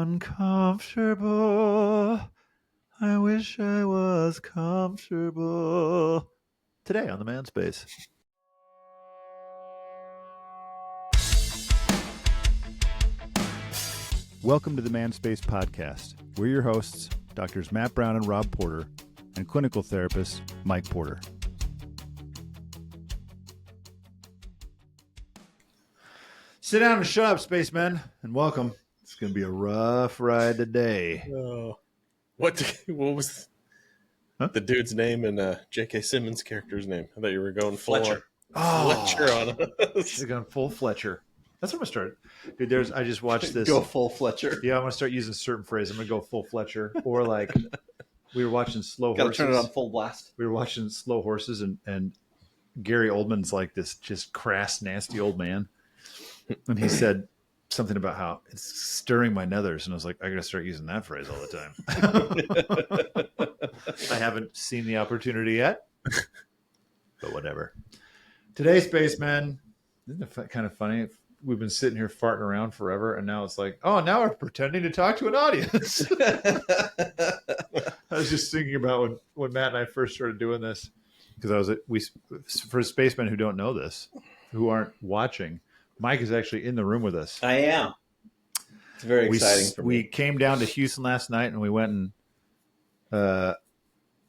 uncomfortable. I wish I was comfortable. Today on the Man Space. Welcome to the Man Space podcast. We're your hosts, Doctors Matt Brown and Rob Porter, and clinical therapist Mike Porter. Sit down and shut up, spacemen, and welcome. It's going to be a rough ride today. What was the dude's name and J.K. Simmons' character's name? I thought you were going Fletcher. Fletcher on us. Should have gone full Fletcher. That's what I'm going to start. Dude, I just watched this. Go full Fletcher. Yeah, I'm going to start using certain phrases. I'm going to go full Fletcher. Or like, we were watching Slow Gotta Horses. turn it on full blast. We were watching Slow Horses, and Gary Oldman's like this just crass, nasty old man. And he said something about how it's stirring my nethers. And I was like, I got to start using that phrase all the time. I haven't seen the opportunity yet, but whatever. Today's Spaceman, isn't it kind of funny? We've been sitting here farting around forever, and now it's like, oh, now we're pretending to talk to an audience. I was just thinking about when Matt and I first started doing this, because for spacemen who don't know this, who aren't watching, Mike is actually in the room with us. I am. It's very exciting for me. We came down to Houston last night, and we went and.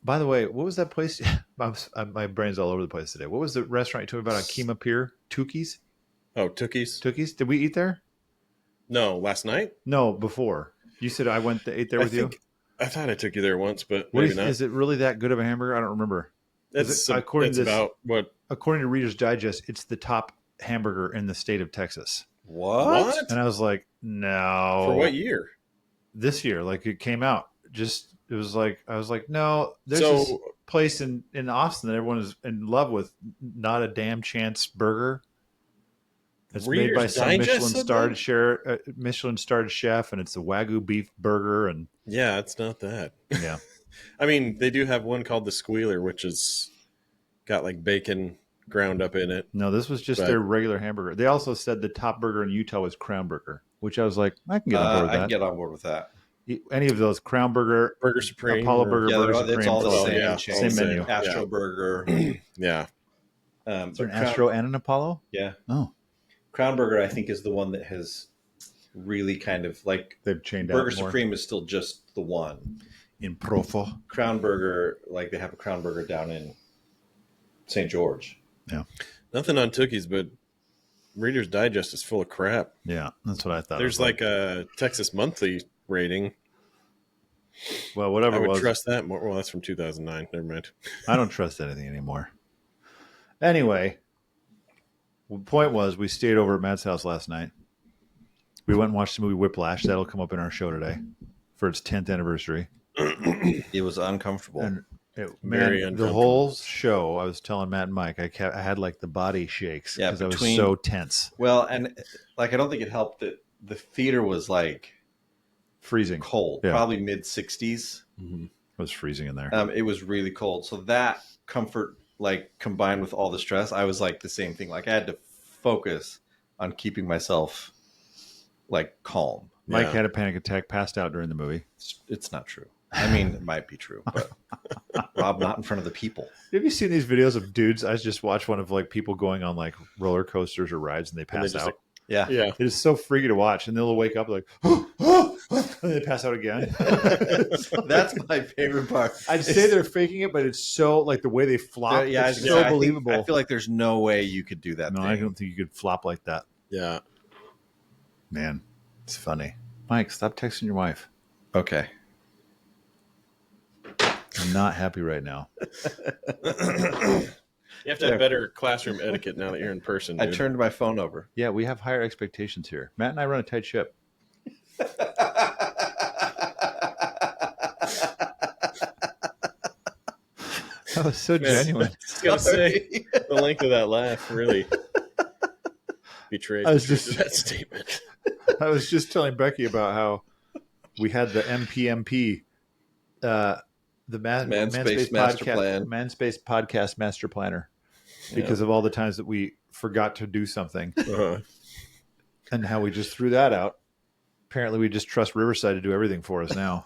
By the way, what was that place? My brain's all over the place today. What was the restaurant you told me about on Kemah Pier? Tukey's? Oh, Tookies? Tukey's? Did we eat there? No, last night? No, before. You said I went to ate there with you? I thought I took you there once, but maybe not. Is it really that good of a hamburger? I don't remember. According to Reader's Digest, it's the top hamburger in the state of Texas. What? And I was like, no. For what year? This year. Like, it came out. It was like, I was like, no, there's this place in Austin that everyone is in love with. Not a damn chance burger. It's made by some Michelin-starred chef, and it's a Wagyu beef burger. And yeah, it's not that. Yeah. I mean, they do have one called the Squealer, which is got like bacon ground up in it. No, this was just their regular hamburger. They also said the top burger in Utah was Crown Burger, which I was like, I can get on board with that. I can get on board with that. Any of those, Crown Burger, Burger Supreme, Apollo Burger, Burger Supreme. It's all the same same menu. Astro Burger. Yeah. Is there an Astro and an Apollo? Yeah. Oh. Crown Burger, I think, is the one that has really kind of like they've chained Burger out more. Supreme is still just the one. In Profo. Crown Burger, like they have a Crown Burger down in St. George. Yeah. Nothing on Tookies, but Reader's Digest is full of crap. Yeah, that's what I thought. There's like a Texas Monthly rating. Well, whatever I would it was. trust that more. Well, that's from 2009. Never mind. I don't trust anything anymore. Anyway, the point was we stayed over at Matt's house last night. We went and watched the movie Whiplash. That'll come up in our show today for its 10th anniversary. It was uncomfortable. And Very the uncomfortable. whole show, I was telling Matt and Mike, I had like the body shakes because I was so tense. Well, and like I don't think it helped that the theater was like freezing cold, probably mid 60s. Mm-hmm. It was freezing in there. It was really cold. So that comfort, like combined with all the stress, I was like the same thing. Like I had to focus on keeping myself like calm. Mike had a panic attack, passed out during the movie. It's not true. I mean, it might be true, but Rob, not in front of the people. Have you seen these videos of dudes? I just watched one of like people going on like roller coasters or rides and they pass out. Yeah. It is so freaky to watch. And they'll wake up like, and they pass out again. That's my favorite part. I'd say they're faking it, but it's so like the way they flop. It's so believable. I feel like there's no way you could do that. No, I don't think you could flop like that. Yeah. Man, it's funny. Mike, stop texting your wife. Okay. I'm not happy right now. You have to have better classroom etiquette now that you're in person, dude. I turned my phone over. Yeah, we have higher expectations here. Matt and I run a tight ship. That was so genuine. I was going to say, the length of that laugh really betrayed that statement. I was just telling Becky about how we had the MPMP, the Man Space Master Podcast, Plan. Man Space Podcast Master Planner, because of all the times that we forgot to do something, and how we just threw that out. Apparently, we just trust Riverside to do everything for us now.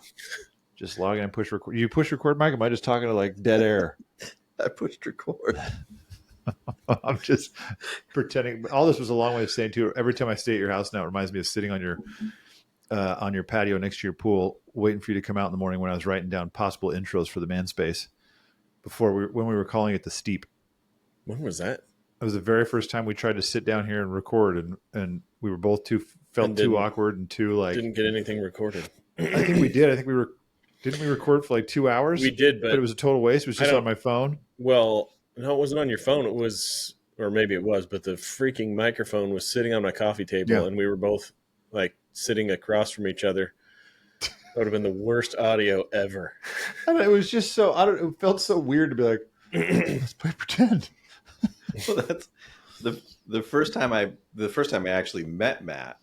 Just log in and push record. You push record, Mike? Am I just talking to like dead air? I pushed record. I'm just pretending. All this was a long way of saying too. Every time I stay at your house now, it reminds me of sitting on your patio next to your pool, waiting for you to come out in the morning when I was writing down possible intros for the man space when we were calling it the Steep. When was that? It was the very first time we tried to sit down here and record, and we were both felt too awkward and too like didn't get anything recorded. I think we did. I think didn't we record for like 2 hours? We did, but it was a total waste. It was just on my phone. Well, no, it wasn't on your phone. It was, or maybe it was, but the freaking microphone was sitting on my coffee table, and we were both like sitting across from each other. That would have been the worst audio ever. And it was just so it felt so weird to be like, let's play pretend. Well, that's the first time I actually met Matt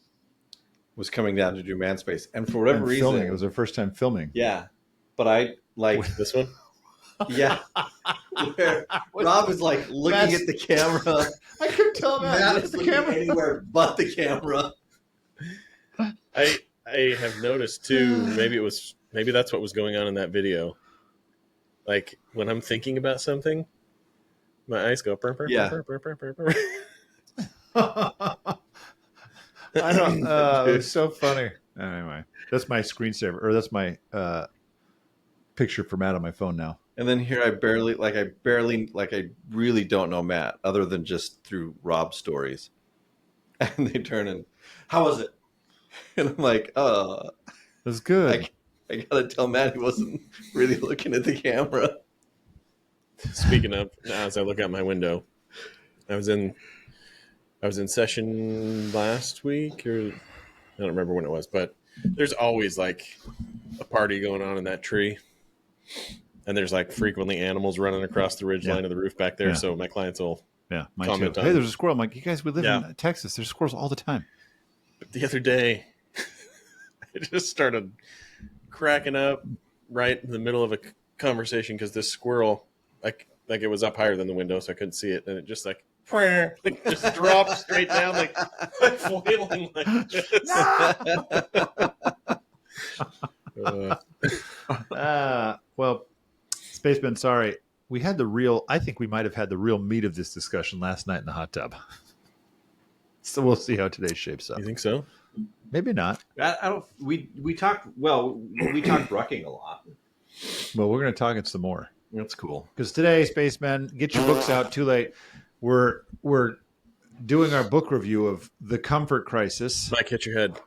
was coming down to do Manspace, and for whatever reason, filming. It was our first time filming. Yeah, but I like this one. Yeah, where Rob is like looking at the camera. I couldn't tell Matt is looking anywhere but the camera. I have noticed too. Maybe that's what was going on in that video. Like when I'm thinking about something, my eyes go. Burr, burr, Yeah. burr, burr, burr, burr, burr. I don't. It was so funny. Anyway, that's my screensaver, or that's my picture for Matt on my phone now. And then here I really don't know Matt other than just through Rob's stories. And they turn and, how was it? And I'm like, it was good. I gotta tell Matt he wasn't really looking at the camera. Speaking of, as I look out my window, I was in session last week, or I don't remember when it was, but there's always like a party going on in that tree. And there's like frequently animals running across the ridge line of the roof back there. Yeah. So my clients will comment on. Hey, there's a squirrel. I'm like, you guys, we live in Texas. There's squirrels all the time. But the other day, I just started cracking up right in the middle of a conversation because this squirrel, like it was up higher than the window, so I couldn't see it, and it just like just dropped straight down, like flailing like this. Well, Spaceman, sorry. I think we might have had the real meat of this discussion last night in the hot tub. So we'll see how today shapes up. You think so? Maybe not. I don't. We talked. Well, we talked rucking a lot. Well, we're going to talk it some more. That's cool. Because today, Spaceman, get your books out. Too late. We're doing our book review of The Comfort Crisis. Mike, hit your head.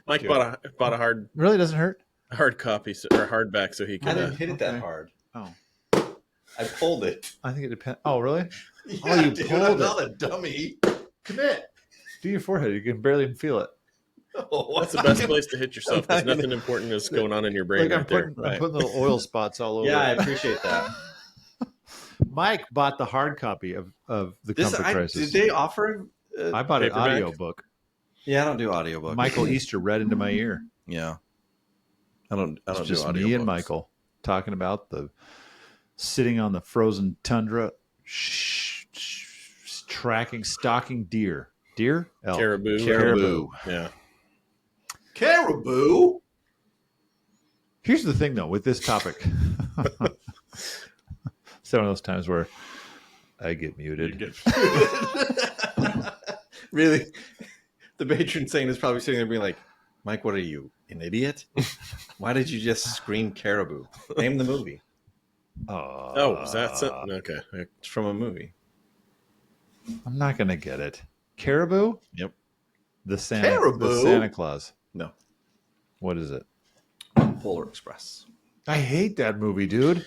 Mike bought a hard. Really doesn't hurt. Hard copy or hardback, so he can. I didn't hit it that hard. Oh, I pulled it. I think it depends. Oh, really? Yeah, you dude, pulled I'm it. not a dummy. Commit. Do your forehead. You can barely even feel it. Oh, that's the best place to hit yourself. There's nothing important that's going on in your brain I'm putting little oil spots all over. Yeah, I appreciate that. Mike bought the hard copy of The Comfort Crisis. Did they offer? I bought an audio book. Yeah, I don't do audiobooks. Michael Easter read into my ear. Yeah. I don't just do audiobooks. Me and Michael talking about the sitting on the frozen tundra, stalking deer. Deer? Elk. Caribou. Yeah. Caribou? Here's the thing, though, with this topic. It's one of those times where I get muted. Really? The patron saint is probably sitting there being like, Mike, what are you, an idiot? Why did you just scream caribou? Name the movie. Was that something? Okay. It's from a movie. I'm not going to get it. Caribou? Yep. The Santa Claus. No. What is it? Polar Express. I hate that movie, dude.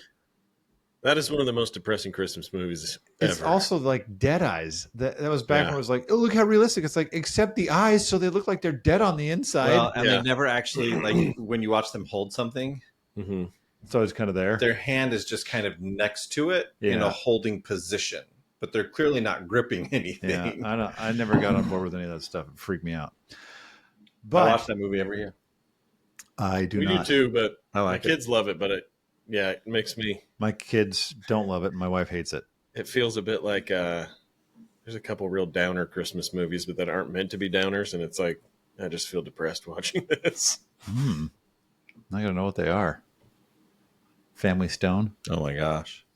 That is one of the most depressing Christmas movies ever. It's also like Dead Eyes. That was back when it was like, oh, look how realistic. It's like, except the eyes, so they look like they're dead on the inside. Well, and they never actually, like, when you watch them hold something, it's always kind of there. Their hand is just kind of next to it in a holding position, but they're clearly not gripping anything. Yeah, I never got on board with any of that stuff. It freaked me out. But I watch that movie every year. I do not. We do too, but my kids love it, but it makes me. My kids don't love it. And my wife hates it. It feels a bit like there's a couple real downer Christmas movies, but that aren't meant to be downers, and it's like I just feel depressed watching this. I gotta know what they are. Family Stone. Oh my gosh.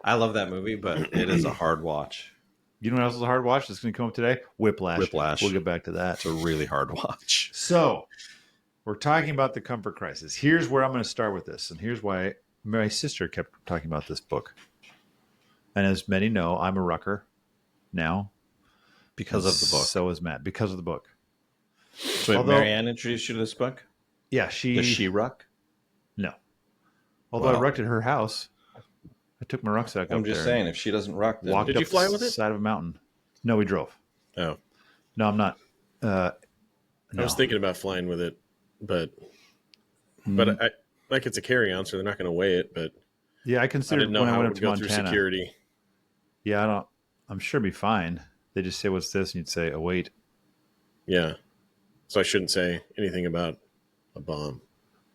I love that movie, but it is a hard watch. You know what else is a hard watch that's going to come up today? Whiplash. Whiplash. We'll get back to that. It's a really hard watch. So, we're talking about the comfort crisis. Here's where I'm going to start with this, and here's why my sister kept talking about this book. And as many know, I'm a rucker now. Because of the book. So is Matt, because of the book. So Although- Marianne introduced you to this book? Yeah, Does she ruck? No. Although I Wow. rucked at her house. I took my rucksack up I'm just there. saying, if she doesn't ruck, then Walked Did up you fly the with it? side of a mountain. No, we drove. Oh, No, I'm not. I No. was thinking about flying with it, but I like it's a carry-on, so they're not going to weigh it. But Yeah, I I considered didn't know when I how it went up would to go through Montana. security. Yeah, I'm sure it'd be fine. They just say, "What's this?" And you'd say, "Oh, wait." Yeah, so I shouldn't say anything about a bomb.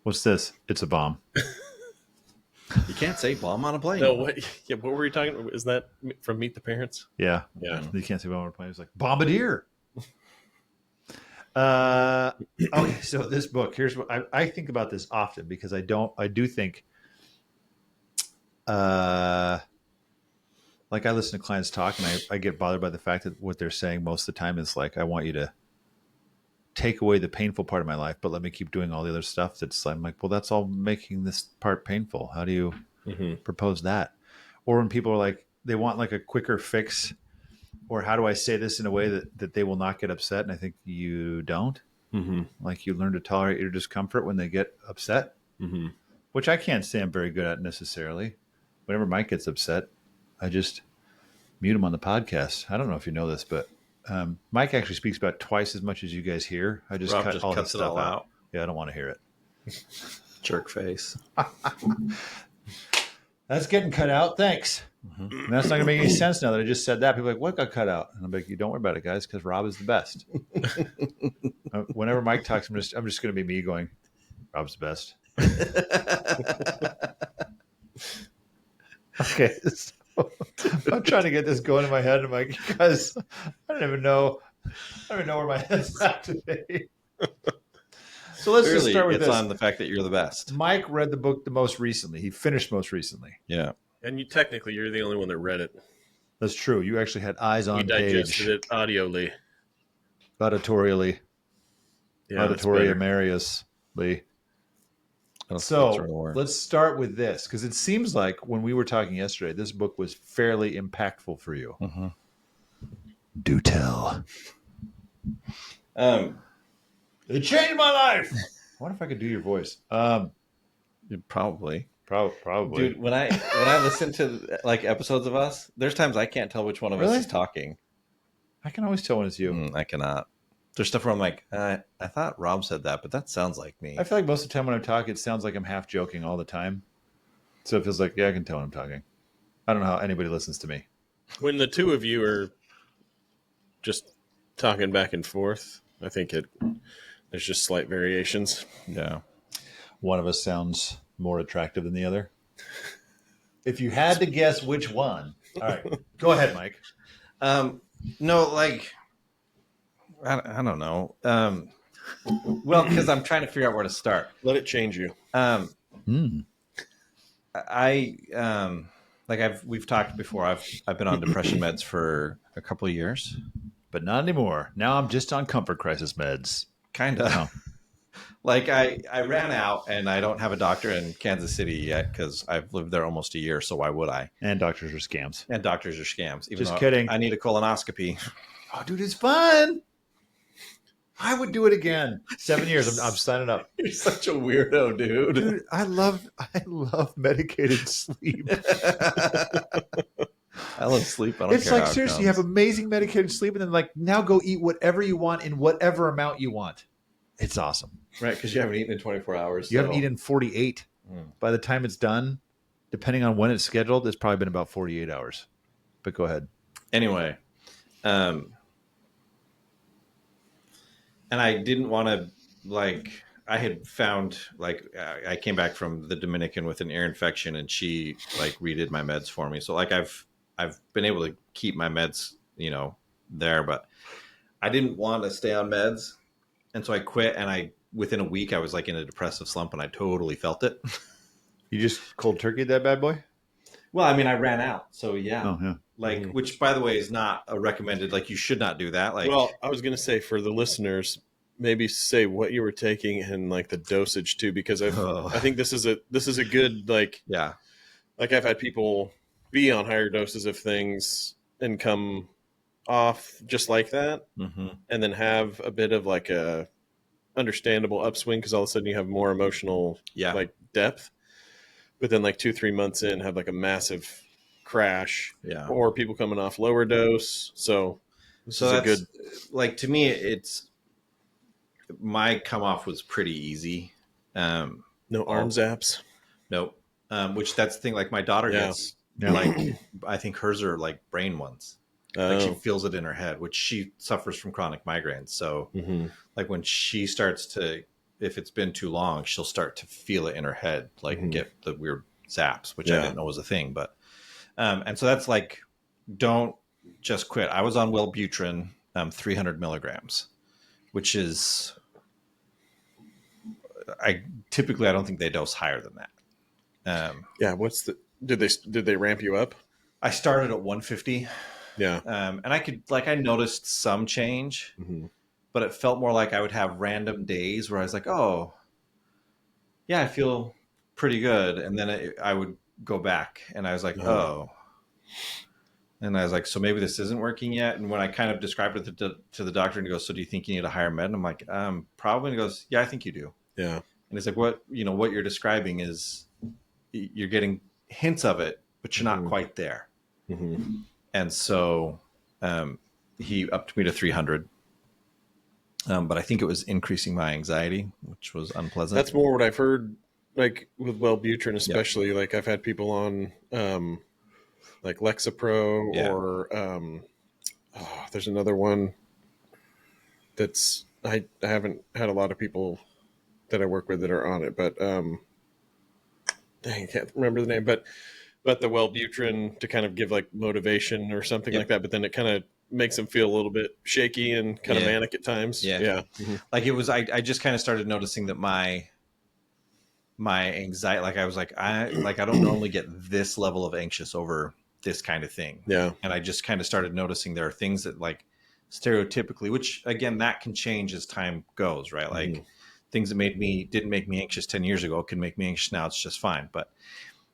What's this? It's a bomb. you can't say bomb on a plane. No, what? Yeah, what were you talking about? Is that from Meet the Parents? Yeah. Yeah. You can't say bomb on a plane. It's like bombardier. Okay, so this book, here's what I think about this often because I do think, like I listen to clients talk and I get bothered by the fact that what they're saying most of the time is like, I want you to take away the painful part of my life, but let me keep doing all the other stuff. I'm like, well, that's all making this part painful. How do you propose that? Or when people are like, they want like a quicker fix, or how do I say this in a way that they will not get upset? And I think you don't. Like you learn to tolerate your discomfort when they get upset, which I can't say I'm very good at necessarily. Whenever Mike gets upset, I just mute him on the podcast. I don't know if you know this, but Mike actually speaks about twice as much as you guys hear. I just Rob cut just all cuts his it stuff all out. out. Yeah, I don't want to hear it. Jerk face. That's getting cut out. Thanks. And that's not going to make any sense now that I just said that. People are like, what got cut out? And I'm like, you don't worry about it, guys, because Rob is the best. Whenever Mike talks, I'm just going to be me going, Rob's the best. Okay. So, I'm trying to get this going in my head. I'm like, guys, I don't even know where my head's at today. So let's just Clearly, start with it's this. on the fact that you're the best. Mike read the book the most recently. He finished most recently. Yeah. And you're the only one that read it. That's true. You actually had eyes We on digested page, it audially. auditorially, Yeah, that's better. auditoriumariously. So let's start with this because it seems like when we were talking yesterday, this book was fairly impactful for you. Do tell. It changed my life. I wonder if I could do your voice. Probably. Probably. Dude, when I listen to like episodes of us, there's times I can't tell which one of us Really? is talking. I can always tell when it's you. I cannot. There's stuff where I'm like, I thought Rob said that, but that sounds like me. I feel like most of the time when I'm talking, it sounds like I'm half joking all the time. So it feels like, yeah, I can tell when I'm talking. I don't know how anybody listens to me. When the two of you are just talking back and forth, I think there's just slight variations. Yeah. One of us sounds more attractive than the other. If you had to guess which one. All right. Go ahead, Mike. No, like, I don't know. Well, because I'm trying to figure out where to start. Let it change you. We've talked before. I've been on depression meds for a couple of years. But not anymore. Now I'm just on comfort crisis meds. Kind of. Oh. Like I ran out and I don't have a doctor in Kansas City yet because I've lived there almost a year. So why would I? And doctors are scams. And doctors are scams. Even Just though kidding. I need a colonoscopy. Oh, dude, it's fun. I would do it again. 7 years. I'm signing up. You're such a weirdo, dude. Dude, I love medicated sleep. I love sleep. I don't It's care like how it seriously, you comes. have amazing medicated sleep, and then like now go eat whatever you want in whatever amount you want. It's awesome. Right, because you haven't eaten in 24 hours. You haven't eaten 48. By the time it's done, depending on when it's scheduled, it's probably been about 48 hours. But go ahead. Anyway, and I didn't want to, like, I had found, like, I came back from the Dominican with an ear infection and she, like, redid my meds for me. So, like, I've been able to keep my meds there, but I didn't want to stay on meds. And so I quit, and within a week, I was like in a depressive slump, and I totally felt it. You just cold turkey that bad boy? Well, I mean, I ran out. So yeah. Oh, yeah. Like, which by the way is not a recommended, like you should not do that. Like, well, I was going to say for the listeners, maybe say what you were taking and like the dosage too, because I think this is a good, like, yeah. Like I've had people be on higher doses of things and come off just like that, and then have a bit of like a understandable upswing because all of a sudden you have more emotional like depth, but then like 2-3 months in have like a massive crash, or people coming off lower dose. So this is a good, like, to me, it's my come off was pretty easy. No arm zaps. Nope. Which that's the thing. Like my daughter gets, like, I think hers are like brain ones. Like she feels it in her head, which she suffers from chronic migraines. So like when she starts to, if it's been too long, she'll start to feel it in her head, like get the weird zaps, which I didn't know was a thing. But, and so that's like, don't just quit. I was on Wellbutrin, 300 milligrams, which is, I don't think they dose higher than that. What's the, did they ramp you up? I started at 150. Yeah. And I noticed some change, but it felt more like I would have random days where I was like, oh yeah, I feel pretty good. And then I would go back and I was like, oh, and I was like, so maybe this isn't working yet. And when I kind of described it to the doctor, and he goes, so do you think you need a higher med? And I'm like, probably. And he goes, yeah, I think you do. Yeah. And he's like, what you're describing is you're getting hints of it, but you're not quite there. And so he upped me to 300. But I think it was increasing my anxiety, which was unpleasant. That's more what I've heard, like with Wellbutrin, especially. Yep. Like I've had people on like Lexapro, or there's another one that's, I haven't had a lot of people that I work with that are on it, but dang, I can't remember the name, but the Wellbutrin to kind of give like motivation or something like that, but then it kind of makes them feel a little bit shaky and kind of manic at times. Like it was, I just kind of started noticing that my anxiety, like I was like, I don't normally get this level of anxious over this kind of thing. And I just kind of started noticing there are things that, like, stereotypically, which again, that can change as time goes, right? Like things that didn't make me anxious 10 years ago can make me anxious now. It's just fine. But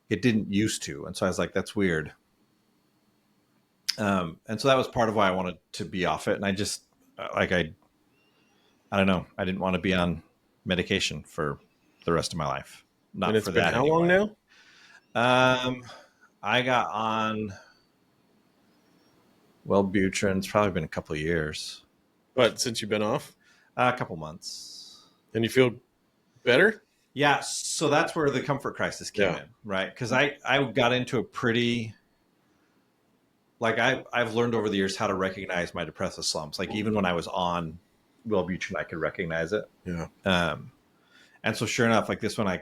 it didn't used to. And so I was like, that's weird. And so that was part of why I wanted to be off it. And I just, like, I don't know. I didn't want to be on medication for the rest of my life. Not and it's for been that. How anyway. long now? I got on Wellbutrin. It's probably been a couple of years. But since you've been off? A couple months. And you feel better? Yeah. So that's where the comfort crisis came in, right? Because I got into a pretty, like, I've learned over the years how to recognize my depressive slumps. Like even when I was on Wellbutrin, I could recognize it. Yeah. And so sure enough, like this one, I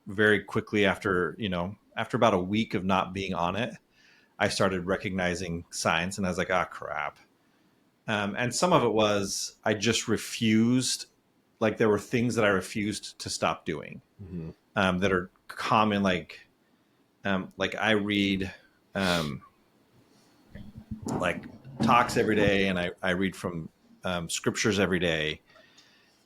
very quickly after about a week of not being on it, I started recognizing signs, and I was like, ah, crap. And some of it was, I just refused, like there were things that I refused to stop doing, that are common. Like I read, like talks every day, and I read from scriptures every day,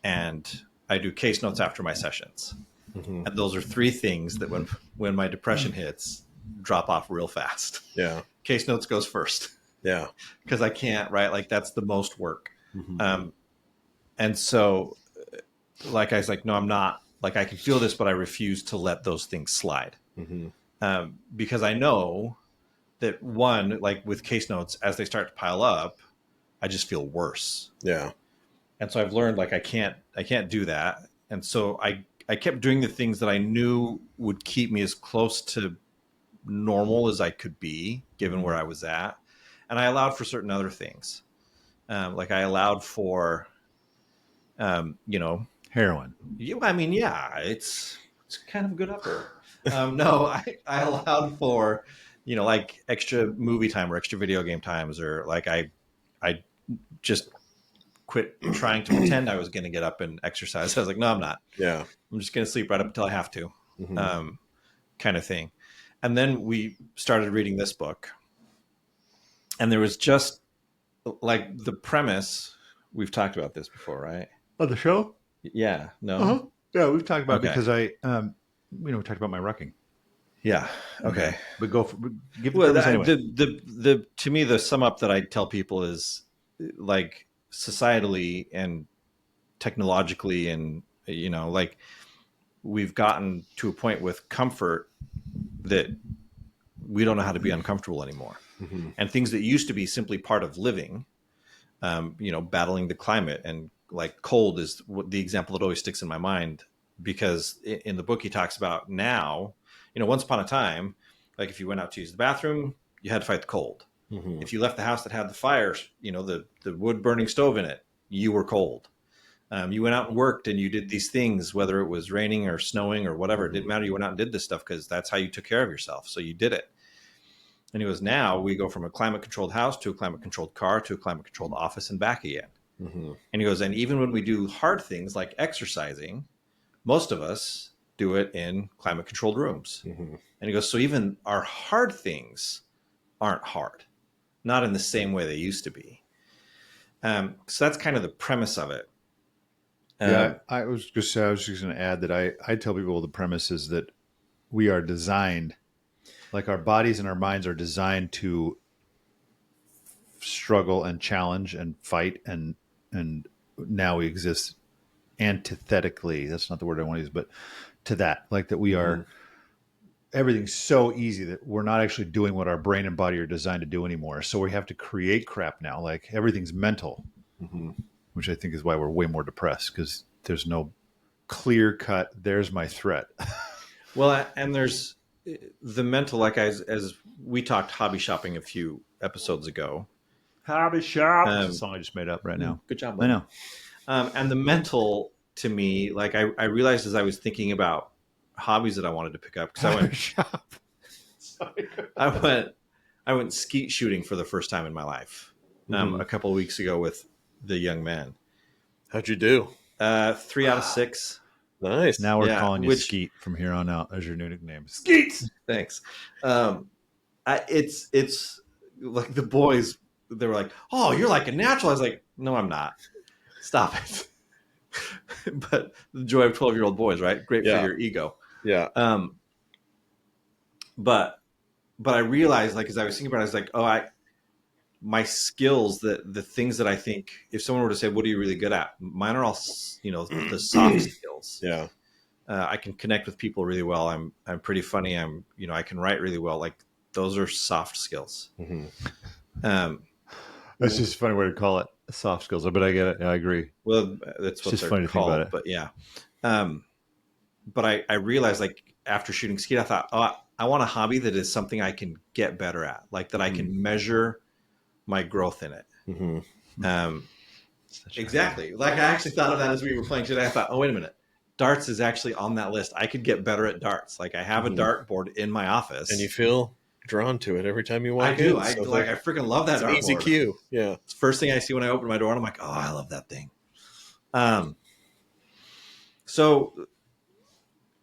and I do case notes after my sessions. And those are three things that when my depression hits, drop off real fast. Yeah. Case notes goes first. Yeah. Because I can't, right? Like that's the most work. And so like I was like, no, I'm not, like I can feel this, but I refuse to let those things slide. Because I know that one, like with case notes, as they start to pile up, I just feel worse. Yeah. And so I've learned, like, I can't do that. And so I kept doing the things that I knew would keep me as close to normal as I could be, given where I was at. And I allowed for certain other things. Like I allowed for, heroin. I mean, yeah, it's kind of a good upper. No, I allowed for like extra movie time or extra video game times, or like I just quit trying to pretend I was going to get up and exercise. I was like, no, I'm not. Yeah. I'm just going to sleep right up until I have to, Mm-hmm. kind of thing. And then we started reading this book, and there was just like the premise. We've talked about this before, right? Oh, the show? Yeah. No. Uh-huh. Yeah, we've talked about it Okay. because we talked about my rucking. Yeah. Okay. But give the Well, premise anyway. the to me, the sum up that I tell people is like societally and technologically, and like we've gotten to a point with comfort that we don't know how to be uncomfortable anymore. Mm-hmm. And things that used to be simply part of living, battling the climate, and like cold is the example that always sticks in my mind, because in the book he talks about now, once upon a time, like if you went out to use the bathroom, you had to fight the cold. Mm-hmm. If you left the house that had the fire, the wood burning stove in it, you were cold. You went out and worked and you did these things, whether it was raining or snowing or whatever. It didn't matter. You went out and did this stuff because that's how you took care of yourself. So you did it. And he goes, now we go from a climate controlled house to a climate controlled car to a climate controlled office and back again. Mm-hmm. And he goes, and even when we do hard things like exercising, most of us do it in climate controlled rooms. Mm-hmm. And he goes, so even our hard things aren't hard, not in the same way they used to be. So that's kind of the premise of it. I was just going to add that I tell people the premise is that we are designed, like our bodies and our minds are designed to struggle and challenge and fight, and now we exist antithetically. That's not the word I want to use, but to that, like that we are, everything's so easy that we're not actually doing what our brain and body are designed to do anymore. So we have to create crap now. Like everything's mental, which I think is why we're way more depressed, because there's no clear cut, there's my threat. Well, and there's the mental, like as we talked hobby shopping a few episodes ago. Hobby shop. That's a song I just made up right now. Good job. I know. And the mental, to me, like I realized as I was thinking about hobbies that I wanted to pick up, because I went skeet shooting for the first time in my life a couple of weeks ago with the young man. How'd you do? 3 out of 6. Nice. Now we're calling you Skeet from here on out as your new nickname. Skeet. Thanks. It's like the boys, they were like, "Oh, you're like a natural." I was like, "No, I'm not. Stop it." But the joy of 12-year-old boys, right? Great for your ego. Yeah. But I realized, like, as I was thinking about it, I was like, oh, my skills, the things that I think, if someone were to say, what are you really good at? Mine are all, the soft skills. Yeah. I can connect with people really well. I'm pretty funny. I can write really well. Like those are soft skills. Mm-hmm. That's just a funny way to call it, soft skills. But I get it. I agree. Well, that's what they're funny called. To think about it. But yeah. But I realized, like, after shooting skeet, I thought, oh, I want a hobby that is something I can get better at, like that I can measure my growth in it. Mm-hmm. Exactly. Like I actually thought of that as we were playing today. I thought, oh, wait a minute. Darts is actually on that list. I could get better at darts. Like I have a dartboard in my office. And you feel drawn to it every time you walk in. I do. I freaking love that dartboard. Easy cue. Yeah. It's the first thing I see when I open my door, and I'm like, oh, I love that thing. So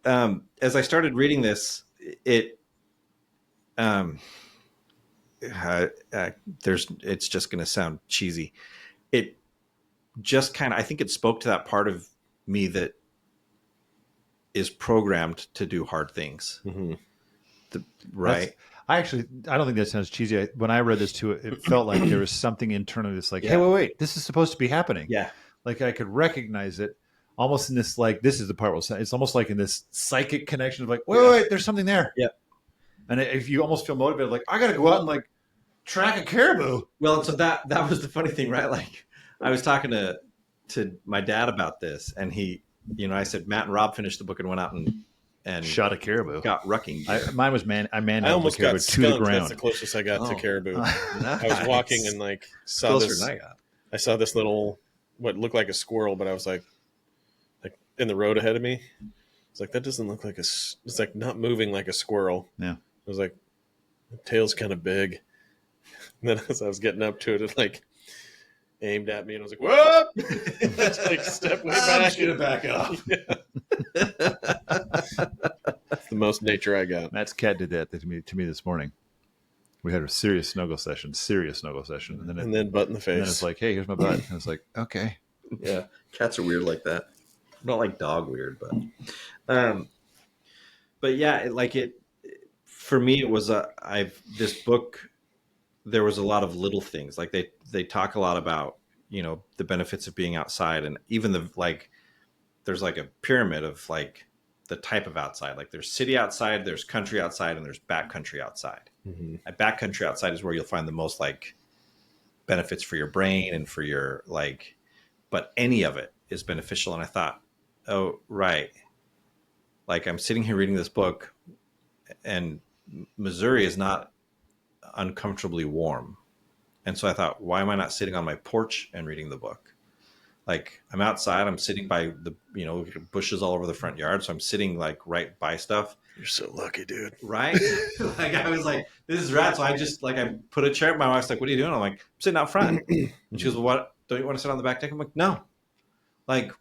as I started reading this, it's just going to sound cheesy. It just kind of, I think it spoke to that part of me that is programmed to do hard things. Mm-hmm. Right. I don't think that sounds cheesy. When I read this too, it felt like there was something internally that's like, hey, wait, this is supposed to be happening. Yeah. Like I could recognize it almost in this, like, this is the part where it's almost like in this psychic connection of like, wait, there's something there. Yeah. And if you almost feel motivated, like, I got to go out and like track a caribou. Well, so that was the funny thing, right? Like I was talking to my dad about this, and he, I said, Matt and Rob finished the book and went out and shot a caribou. Got rucking gear. Mine was I almost got to the ground. That's the closest I got to caribou. Nice. I was walking and like saw I saw this little, what looked like a squirrel, but I was like in the road ahead of me. It's like, that doesn't look like it's like not moving like a squirrel. Yeah. I was like, The tail's kind of big. And then as I was getting up to it, it like aimed at me, and I was like, "Whoop!" Just like step way back. Get it back up. That's the most nature I got. Matt's cat did that to me this morning. We had a serious snuggle session, and then butt in the face. And then it's like, hey, here's my butt. And it's like, okay. Yeah, cats are weird like that. Not like dog weird, but yeah, for me, it was this book. There was a lot of little things. Like they talk a lot about, the benefits of being outside, and even there's like a pyramid of like the type of outside. Like there's city outside, there's country outside, and there's backcountry outside. Mm-hmm. And backcountry outside is where you'll find the most like benefits for your brain and for your but any of it is beneficial. And I thought, oh, right. Like I'm sitting here reading this book, and Missouri is not uncomfortably warm. And so I thought, why am I not sitting on my porch and reading the book? Like I'm outside, I'm sitting by the, bushes all over the front yard. So I'm sitting like right by stuff. You're so lucky, dude. Right? Like I was like, this is rad. So I just I put a chair. My wife's like, what are you doing? I'm like, I'm sitting out front. And she goes, well, what? Don't you want to sit on the back deck? I'm like, no. Like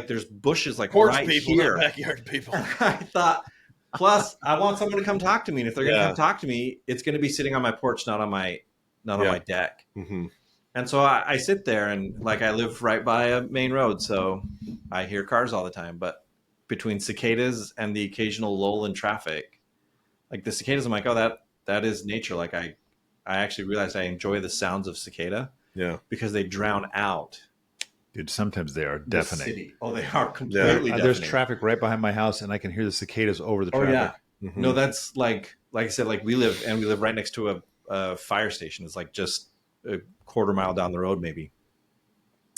there's bushes like porch right people, here. Not backyard people. I thought, plus I want someone to come talk to me. And if they're going to come talk to me, it's going to be sitting on my porch, not on my deck. Mm-hmm. And so I sit there, and like I live right by a main road, so I hear cars all the time. But between cicadas and the occasional lull in traffic, like the cicadas, I'm like, oh, that is nature. Like I actually realized I enjoy the sounds of cicada. Yeah, because they drown out. Dude, sometimes they are deafening. Oh, they are completely deafening. There's traffic right behind my house, and I can hear the cicadas over the traffic. Oh yeah, mm-hmm. No, that's like I said, like we live right next to a fire station. It's like just a quarter mile down the road, maybe.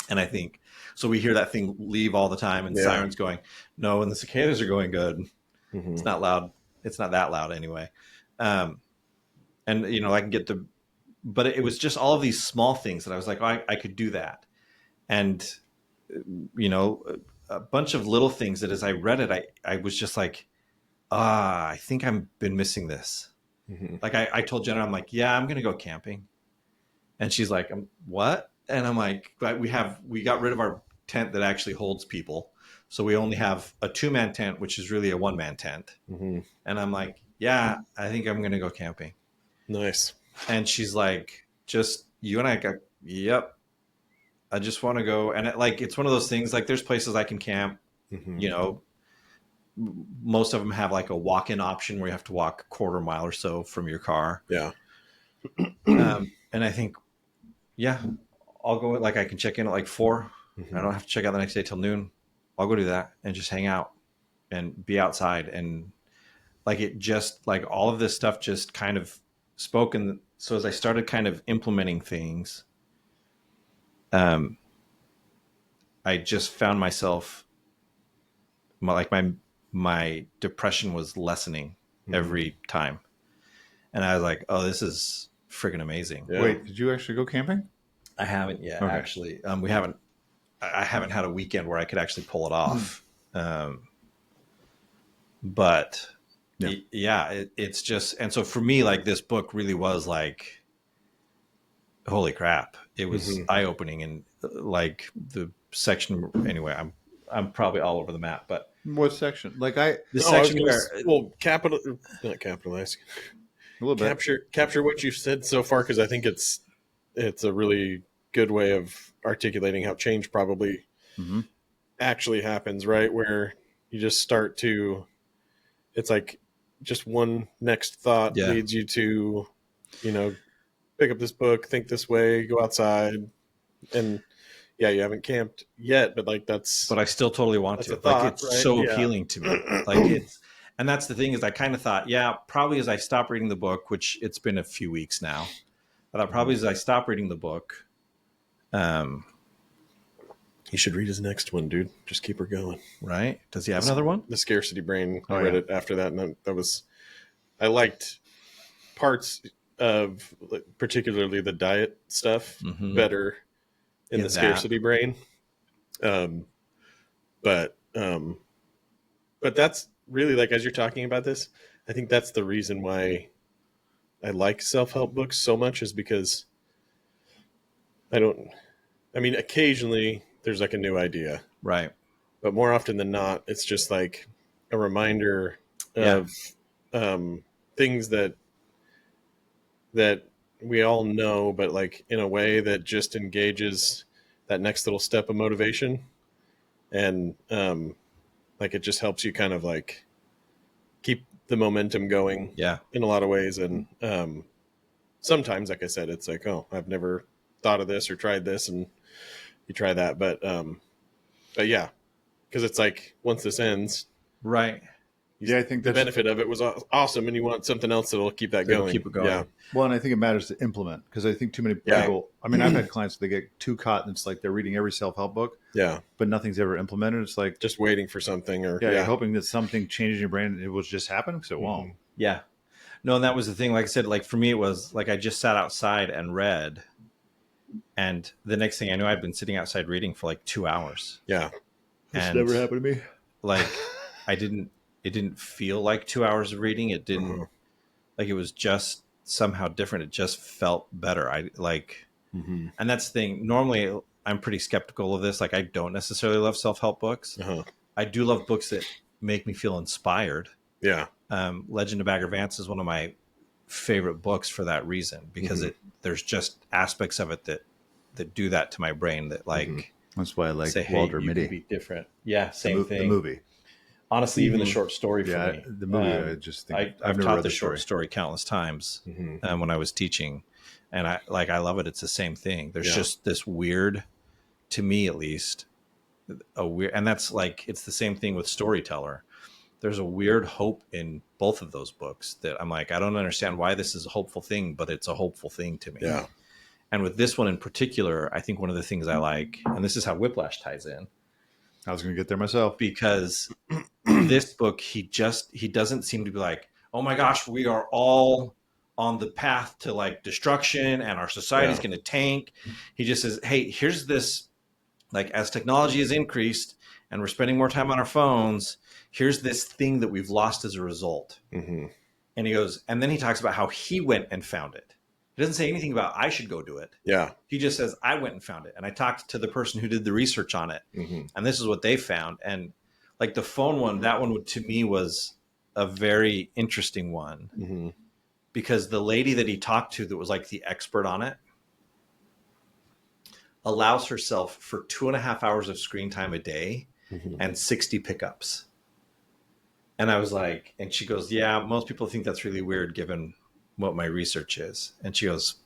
And I think so. We hear that thing leave all the time, and sirens going. No, and the cicadas are going good. Mm-hmm. It's not loud. It's not that loud anyway. And I can get to, but it was just all of these small things that I was like, oh, I could do that. And, a bunch of little things that as I read it, I was just like, I think I've been missing this. Mm-hmm. Like I told Jenna, I'm like, yeah, I'm going to go camping. And she's like, what? And I'm like, we got rid of our tent that actually holds people. So we only have a 2-man tent, which is really a 1-man tent. Mm-hmm. And I'm like, yeah, I think I'm going to go camping. Nice. And she's like, just you and I got, yep. I just want to go. And it's one of those things, like there's places I can camp, mm-hmm. Most of them have like a walk-in option where you have to walk a quarter mile or so from your car. Yeah. And I think, yeah, I'll go, like I can check in at like 4. Mm-hmm. I don't have to check out the next day till noon. I'll go do that and just hang out and be outside. And like, it just like all of this stuff just kind of spoke. And so as I started kind of implementing things, I just found myself my depression was lessening every time. And I was like, oh, this is freaking amazing. Yeah. Wait, did you actually go camping? I haven't yet, actually. I haven't had a weekend where I could actually pull it off. But it's just, and so for me, like this book really was like, holy crap. It was eye-opening, and like the section, anyway, I'm probably all over the map, but what section? Like section where not capitalize. A little bit. Capture what you've said so far, because I think it's a really good way of articulating how change probably actually happens, right? Where you just start to, it's like just one next thought leads you to, pick up this book, think this way, go outside, and you haven't camped yet, but like but I still totally want to. Thought, like it's so appealing to me. Like and that's the thing is I kind of thought, probably as I stop reading the book, which it's been a few weeks now, but probably as I stop reading the book, you should read his next one, dude. Just keep her going. Right? Does he have another one? The Scarcity Brain. I read it after that, and I liked parts of particularly the diet stuff better in the Scarcity Brain. But that's really, like, as you're talking about this, I think that's the reason why I like self-help books so much is because occasionally there's like a new idea, Right. but more often than not, it's just like a reminder Yeah. of things that we all know, but like in a way that just engages that next little step of motivation. And like it just helps you kind of like keep the momentum going Yeah. in a lot of ways. And sometimes, like I said, it's like, oh, I've never thought of this or tried this, and you try that. But yeah, because it's like once this ends, Right. Yeah, I think the that's benefit of it was awesome, and you want something else that'll keep that It'll going. keep it going. Yeah. well, and I think it matters to implement because I think too many Yeah. people. I mean, I've had clients they get too caught, and it's like they're reading every self-help book, Yeah. but nothing's ever implemented. It's like Just waiting for something, or you're hoping that something changes in your brain and it will just happen because it won't. Yeah. No, and that was the thing. Like I said, like for me, it was like I just sat outside and read. And the next thing I knew, I'd been sitting outside reading for like 2 hours. Yeah. This And never happened to me. Like it didn't feel like 2 hours of reading. It didn't like it was just somehow different. It just felt better. I like, and that's the thing. Normally I'm pretty skeptical of this. Like I don't necessarily love self-help books. I do love books that make me feel inspired. Yeah. Legend of Bagger Vance is one of my favorite books for that reason, because there's just aspects of it that do that to my brain that like That's why I like say, Walter hey, you Mitty. can be different. Yeah, same thing. The movie. Honestly, even the short story for me. The movie. I just think I've never taught read the short story countless times when I was teaching, and I love it. It's the same thing. There's just this weird, to me at least, a weird, and that's like it's the same thing with Storyteller. There's a weird hope in both of those books that I'm like, I don't understand why this is a hopeful thing, but it's a hopeful thing to me. Yeah. And with this one in particular, I think one of the things I like, and this is how Whiplash ties in. I was going to get there myself. Because this book, he doesn't seem to be like, oh my gosh, we are all on the path to like destruction and our society's going to tank. He just says, hey, here's this, like as technology has increased and we're spending more time on our phones, here's this thing that we've lost as a result. And he goes, and then he talks about how he went and found it. He doesn't say anything about I should go do it. Yeah. He just says, I went and found it. And I talked to the person who did the research on it. And this is what they found. And like the phone one, that one to me was a very interesting one because the lady that he talked to that was like the expert on it allows herself for 2.5 hours of screen time a day and 60 pickups. And I was like, and she goes, yeah, most people think that's really weird given what my research is. And she goes,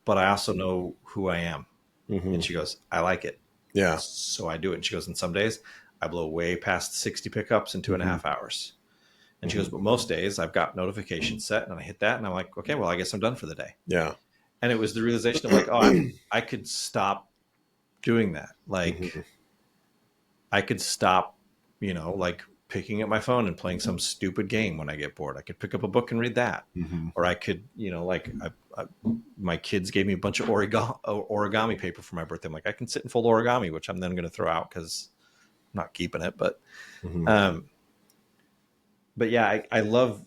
but I also know who I am. And she goes, I like it. Yeah. So I do it. And she goes, and some days I blow way past 60 pickups in 2.5 hours. And she goes, but most days I've got notifications set and I hit that and I'm like, okay, well, I guess I'm done for the day. Yeah. And it was the realization of like, oh, I could stop doing that. Like I could stop, like picking up my phone and playing some stupid game when I get bored. I could pick up a book and read that. Or I could, like my kids gave me a bunch of origami paper for my birthday. I'm like, I can sit and fold origami, which I'm then going to throw out because I'm not keeping it. But yeah, I love,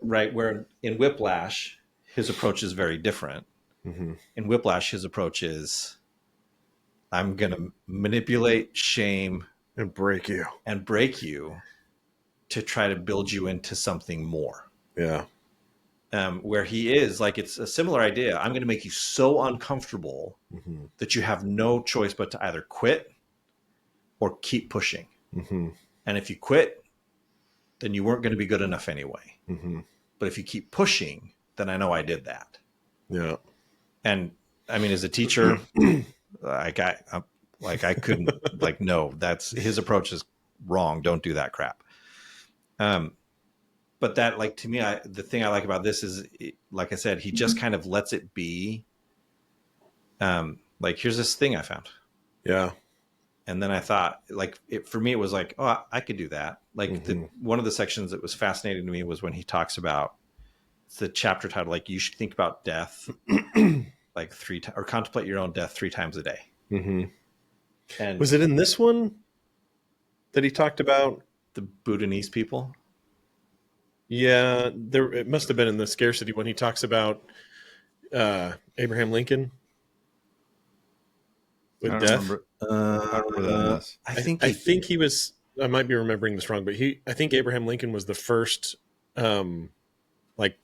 right where in Whiplash, his approach is very different. In Whiplash, his approach is, I'm going to manipulate, shame, And break you. to try to build you into something more. Yeah. Where he is like, it's a similar idea. I'm going to make you so uncomfortable that you have no choice but to either quit or keep pushing. And if you quit, then you weren't going to be good enough anyway. But if you keep pushing, then I know I did that. Yeah. And I mean, as a teacher, I couldn't like, no, that's his approach is wrong. Don't do that crap. But that, like, to me, the thing I like about this is, like I said, he just kind of lets it be. Like, here's this thing I found. Yeah. And then I thought, like, for me, it was like, oh, I could do that. Like, one of the sections that was fascinating to me was when he talks about, it's the chapter title, like, you should think about death like 3 times, or contemplate your own death 3 times a day. And was it in this one that he talked about the Bhutanese people? Yeah, there it must have been in the scarcity when he talks about Abraham Lincoln I with don't death. remember. I don't remember that in this. I think he was. I might be remembering this wrong, but I think Abraham Lincoln was the first, like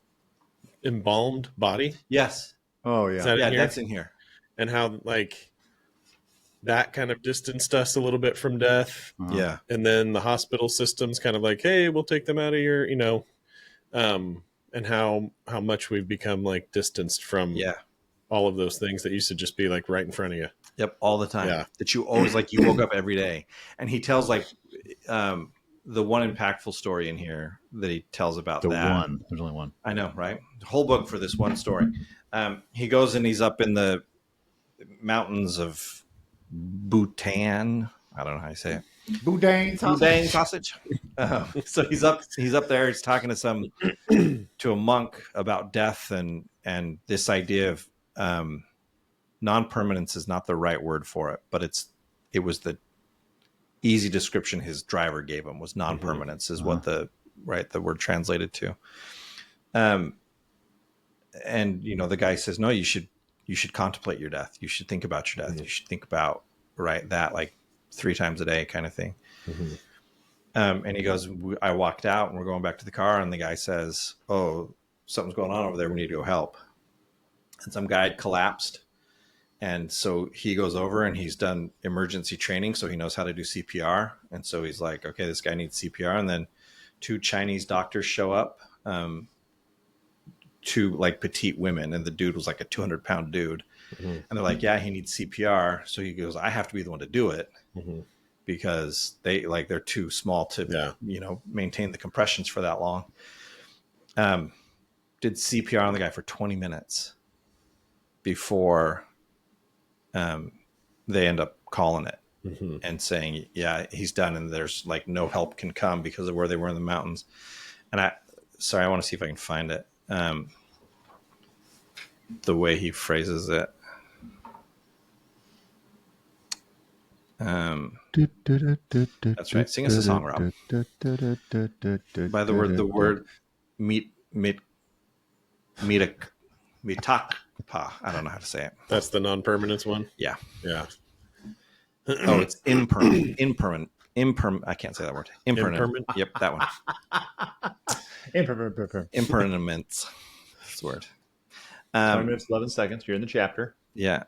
embalmed body. Yes. Oh Is yeah. that Yeah, in here? that's in here. And how like that kind of distanced us a little bit from death, Yeah. and then the hospital system's kind of like, hey, we'll take them out of your, and how much we've become like distanced from Yeah. all of those things that used to just be like right in front of you. Yep. All the time. Yeah. That you always like, you woke up every day. And he tells like the one impactful story in here that he tells about The that. one. There's only one. I know, right? The whole book for this one story. He goes and he's up in the mountains of Bhutan. I don't know how you say it. Boudin Boudin sausage. So he's up there. He's talking to a monk about death and this idea of non-permanence is not the right word for it, but it was the easy description his driver gave him was non-permanence is what the word translated to. And the guy says, no, you should contemplate your death. You should think about your death. You should think about that like 3 times a day kind of thing. And he goes, I walked out and we're going back to the car. And the guy says, oh, something's going on over there. We need to go help. And some guy had collapsed. And so he goes over and he's done emergency training. So he knows how to do CPR. And so he's like, okay, this guy needs CPR. And then 2 Chinese doctors show up, 2 like petite women. And the dude was like a 200-pound dude. And they're like, yeah, he needs CPR. So he goes, I have to be the one to do it. Because they're too small to, maintain the compressions for that long. Did CPR on the guy for 20 minutes before they end up calling it and saying, yeah, he's done. And there's like no help can come because of where they were in the mountains. And I want to see if I can find it. The way he phrases it. That's right. Sing us a song, Rob. By the word mitakpa. I don't know how to say it. That's the non-permanence one. Yeah. Yeah. Oh, it's impermanent. I can't say that word. Impermanent. Yep, that one. Impermanence. That's the word. 20 minutes, 11 seconds. You're in the chapter. Yeah.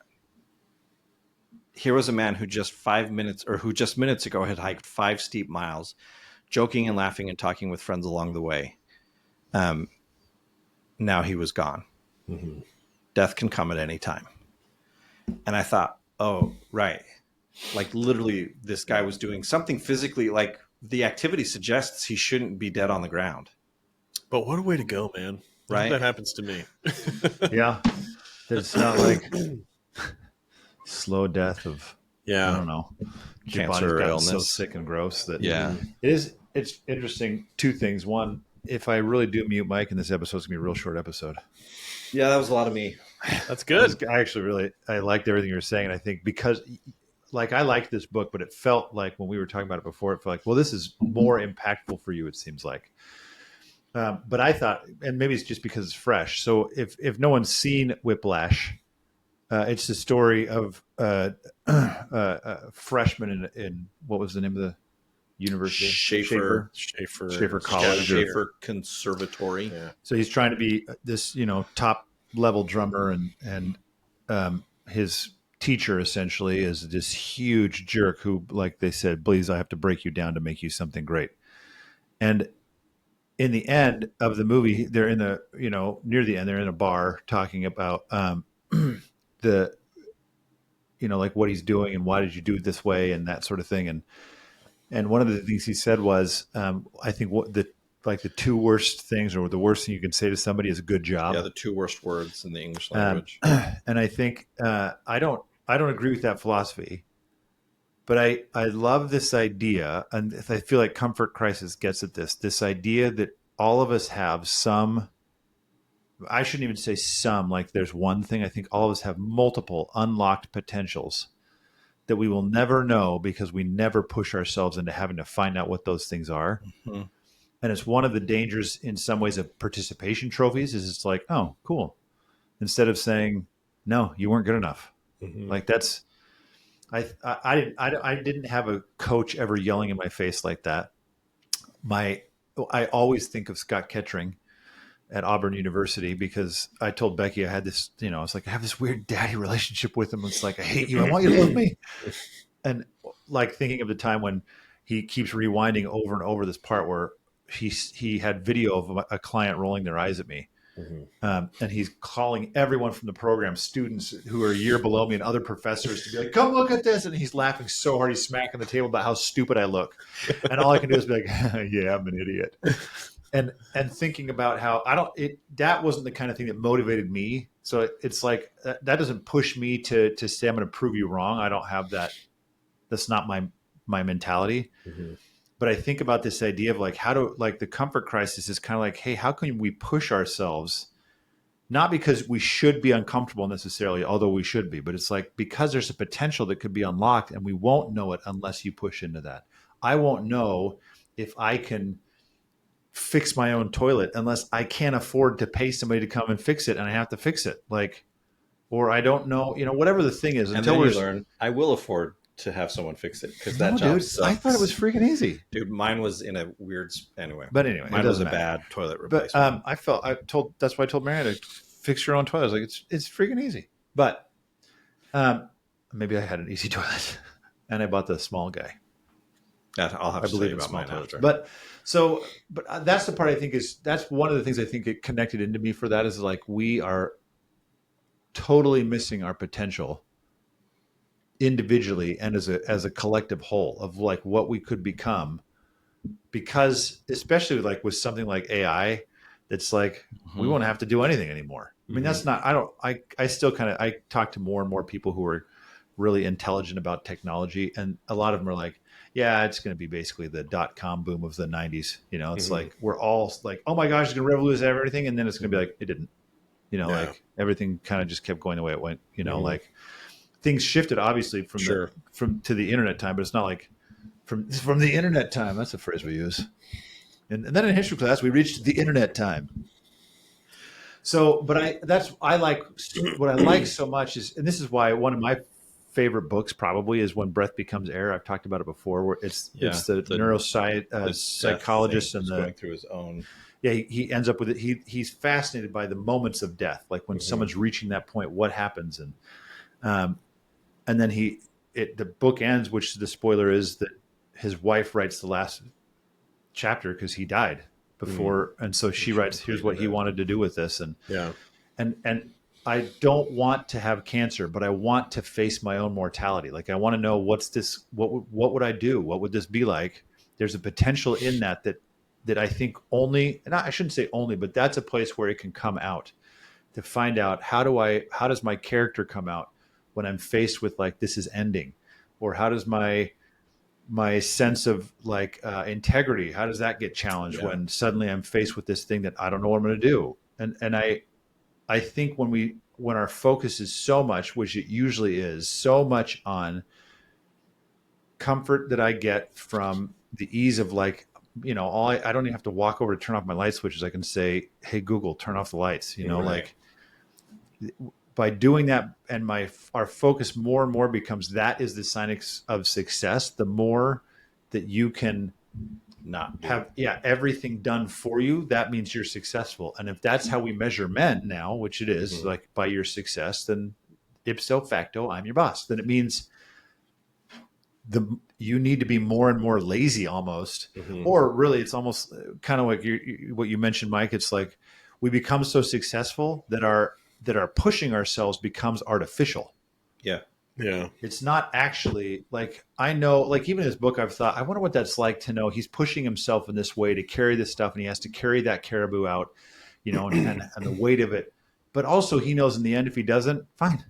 Here was a man who just minutes ago had hiked 5 steep miles, joking and laughing and talking with friends along the way. Now he was gone. Death can come at any time. And I thought, oh, right. Like literally this guy was doing something physically, like the activity suggests he shouldn't be dead on the ground. But what a way to go, man. Right? That happens to me. Yeah. It's not like slow death of, I don't know, Cancer or illness. So sick and gross that it's interesting. 2 things. One, if I really do mute Mike in this episode, it's gonna be a real short episode. Yeah, that was a lot of me. That's good. I actually I liked everything you were saying. And I think because like I liked this book, but it felt like when we were talking about it before, it felt like, well, this is more impactful for you, it seems like. But I thought, and maybe it's just because it's fresh. So if no one's seen Whiplash, it's the story of a freshman in what was the name of the university? Schaefer College. Schaefer Conservatory. Yeah. So he's trying to be this, top level drummer, and his teacher essentially is this huge jerk who, like they said, please, I have to break you down to make you something great. And in the end of the movie, they're in the, near the end, they're in a bar talking about the, like what he's doing and why did you do it this way and that sort of thing. And one of the things he said was, I think the 2 worst things, or the worst thing you can say to somebody is a good job. Yeah, the 2 worst words in the English language. And I think I don't agree with that philosophy, but I love this idea, and I feel like Comfort Crisis gets at this idea that all of us have some. I shouldn't even say some, like there's one thing. I think all of us have multiple unlocked potentials that we will never know because we never push ourselves into having to find out what those things are. And it's one of the dangers in some ways of participation trophies is it's like, oh, cool. Instead of saying, no, you weren't good enough. Like that's, I didn't have a coach ever yelling in my face like that. I always think of Scott Kettering at Auburn University because I told Becky I had this, I was like, I have this weird daddy relationship with him. It's like, I hate you. I want you to love me. And like thinking of the time when he keeps rewinding over and over this part where he had video of a client rolling their eyes at me. And he's calling everyone from the program, students who are a year below me and other professors, to be like, come look at this. And he's laughing so hard, he's smacking the table about how stupid I look. And all I can do is be like, yeah, I'm an idiot. And thinking about how that wasn't the kind of thing that motivated me. So it's like, that doesn't push me to say, I'm going to prove you wrong. I don't have that. That's not my mentality. But I think about this idea of like, the comfort crisis is kind of like, hey, how can we push ourselves? Not because we should be uncomfortable necessarily, although we should be, but it's like, because there's a potential that could be unlocked and we won't know it unless you push into that. I won't know if I can fix my own toilet unless I can't afford to pay somebody to come and fix it and I have to fix it. Like, or I don't know, whatever the thing is. Until we learn, I will afford to have someone fix it because that job sucks. I thought it was freaking easy, dude. Mine was in a weird anyway. But anyway, mine was a bad toilet replacement. But that's why I told Mary to fix your own toilet. I was like, it's freaking easy. But maybe I had an easy toilet, and I bought the small guy. I'll have to tell you about mine after. But that's the part I think that's one of the things I think it connected into me for that is like we are totally missing our potential individually and as a collective whole of like what we could become, because especially like with something like AI, that's like we won't have to do anything anymore. I mean, that's not, I still I talk to more and more people who are really intelligent about technology, and a lot of them are like, yeah, it's going to be basically the .com boom of the 90s. It's like we're all like, oh my gosh, it's going to revolutionize everything, and then it's going to be like it didn't. Like everything kind of just kept going the way it went. Like things shifted obviously from to the internet time, but it's not like from the internet time. That's a phrase we use. And then in history class, we reached the internet time. So, but what I like so much is, and this is why one of my favorite books probably is When Breath Becomes Air. I've talked about it before, where it's the neuroscience psychologist and going through his own. Yeah, he ends up with it. He's fascinated by the moments of death, like when someone's reaching that point, what happens, and then the book ends, which the spoiler is that his wife writes the last chapter because he died before, and so she writes, here's what he wanted to do with this, and I don't want to have cancer, but I want to face my own mortality. Like I want to know what would I do? What would this be like? There's a potential in that I think I shouldn't say only, but that's a place where it can come out, to find out how does my character come out when I'm faced with like, this is ending, or how does my sense of like integrity, how does that get challenged when suddenly I'm faced with this thing that I don't know what I'm going to do? And I think when our focus is so much, which it usually is, so much on comfort that I get from the ease of like, I don't even have to walk over to turn off my light switches. I can say, hey, Google, turn off the lights, like by doing that, and our focus more and more becomes that is the sign of success. The more that you can not have everything done for you, that means you're successful. And if that's how we measure men now, which it is, like by your success, then ipso facto, I'm your boss. Then it means you need to be more and more lazy almost, or really it's almost kind of like what you mentioned, Mike. It's like we become so successful that our pushing ourselves becomes artificial. Yeah. Yeah. It's not actually like, I know, like even his book, I've thought, I wonder what that's like to know he's pushing himself in this way to carry this stuff, and he has to carry that caribou out, and the weight of it. But also he knows in the end, if he doesn't, fine.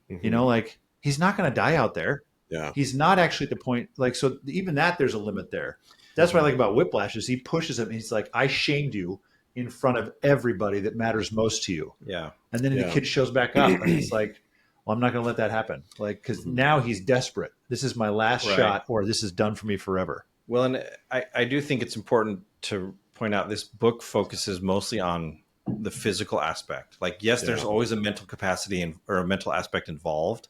Like he's not going to die out there. Yeah. He's not actually at the point, like, so even that there's a limit there. That's what I like about Whiplash is he pushes him. He's like, I shamed you in front of everybody that matters most to you. Yeah. And then the kid shows back up and it's like, well, I'm not going to let that happen. Like, because now he's desperate. This is my last shot, or this is done for me forever. Well, and I do think it's important to point out this book focuses mostly on the physical aspect. Like, yes, there's always a mental capacity or a mental aspect involved,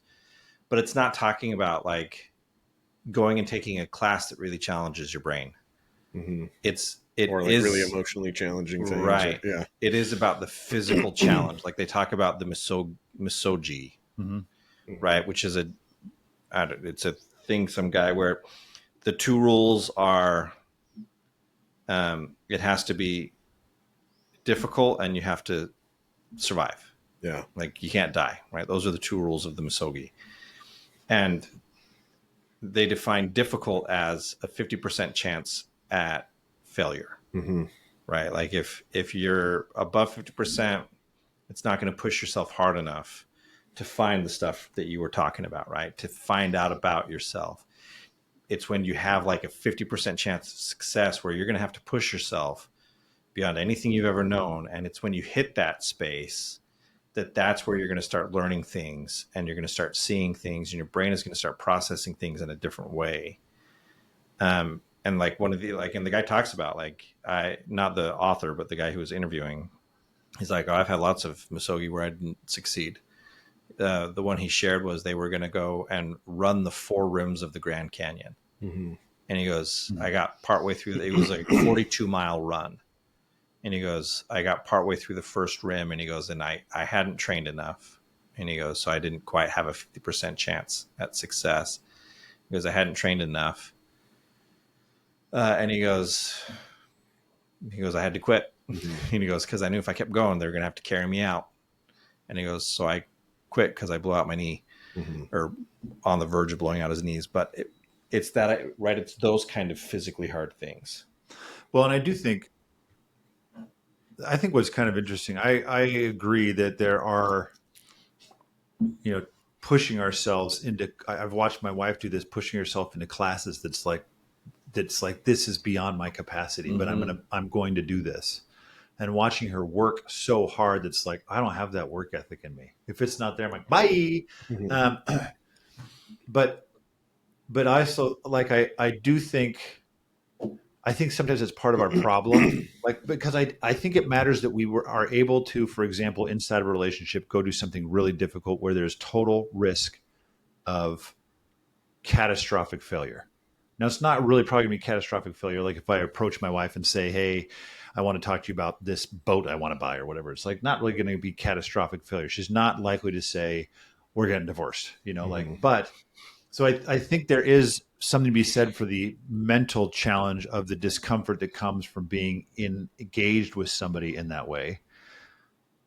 but it's not talking about like going and taking a class that really challenges your brain. Mm-hmm. It or like is really emotionally challenging things. Right. Or, It is about the physical challenge. Like they talk about the misogi, right? Which is it's a thing, some guy where the two rules are, it has to be difficult and you have to survive. Yeah. Like you can't die, right? Those are the two rules of the misogi. And they define difficult as a 50% chance at failure. Mm-hmm. Right? Like if you're above 50%, it's not going to push yourself hard enough to find the stuff that you were talking about, right? To find out about yourself. It's when you have like a 50% chance of success where you're going to have to push yourself beyond anything you've ever known. And it's when you hit that space that's where you're going to start learning things and you're going to start seeing things and your brain is going to start processing things in a different way. And like and the guy talks about not the author, but the guy who was interviewing, he's like, oh, I've had lots of misogi where I didn't succeed. The one he shared was they were going to go and run the 4 rims of the Grand Canyon. Mm-hmm. And he goes, I got partway through, it was like a 42-mile run. And he goes, I got partway through the first rim, and he goes, and I hadn't trained enough. And he goes, so I didn't quite have a 50% chance at success. He goes, I hadn't trained enough. And he goes, I had to quit. Mm-hmm. And he goes, because I knew if I kept going, they were going to have to carry me out. And he goes, so I quit because I blew out my knee, or on the verge of blowing out his knees. But it's that, right? It's those kind of physically hard things. Well, and I think what's kind of interesting, I agree that there are, pushing ourselves into, I've watched my wife do this, pushing herself into classes that's like, this is beyond my capacity, but I'm going to do this. And watching her work so hard, that's like, I don't have that work ethic in me. If it's not there, I'm like, bye. Mm-hmm. But I also, like, I do think, I think sometimes it's part of our problem, like, because I think it matters that we are able to, for example, inside of a relationship, go do something really difficult where there's total risk of catastrophic failure. Now, it's not really probably going to be catastrophic failure. Like if I approach my wife and say, hey, I want to talk to you about this boat I want to buy or whatever. It's like not really going to be catastrophic failure. She's not likely to say, we're getting divorced, but so I think there is something to be said for the mental challenge of the discomfort that comes from being engaged with somebody in that way.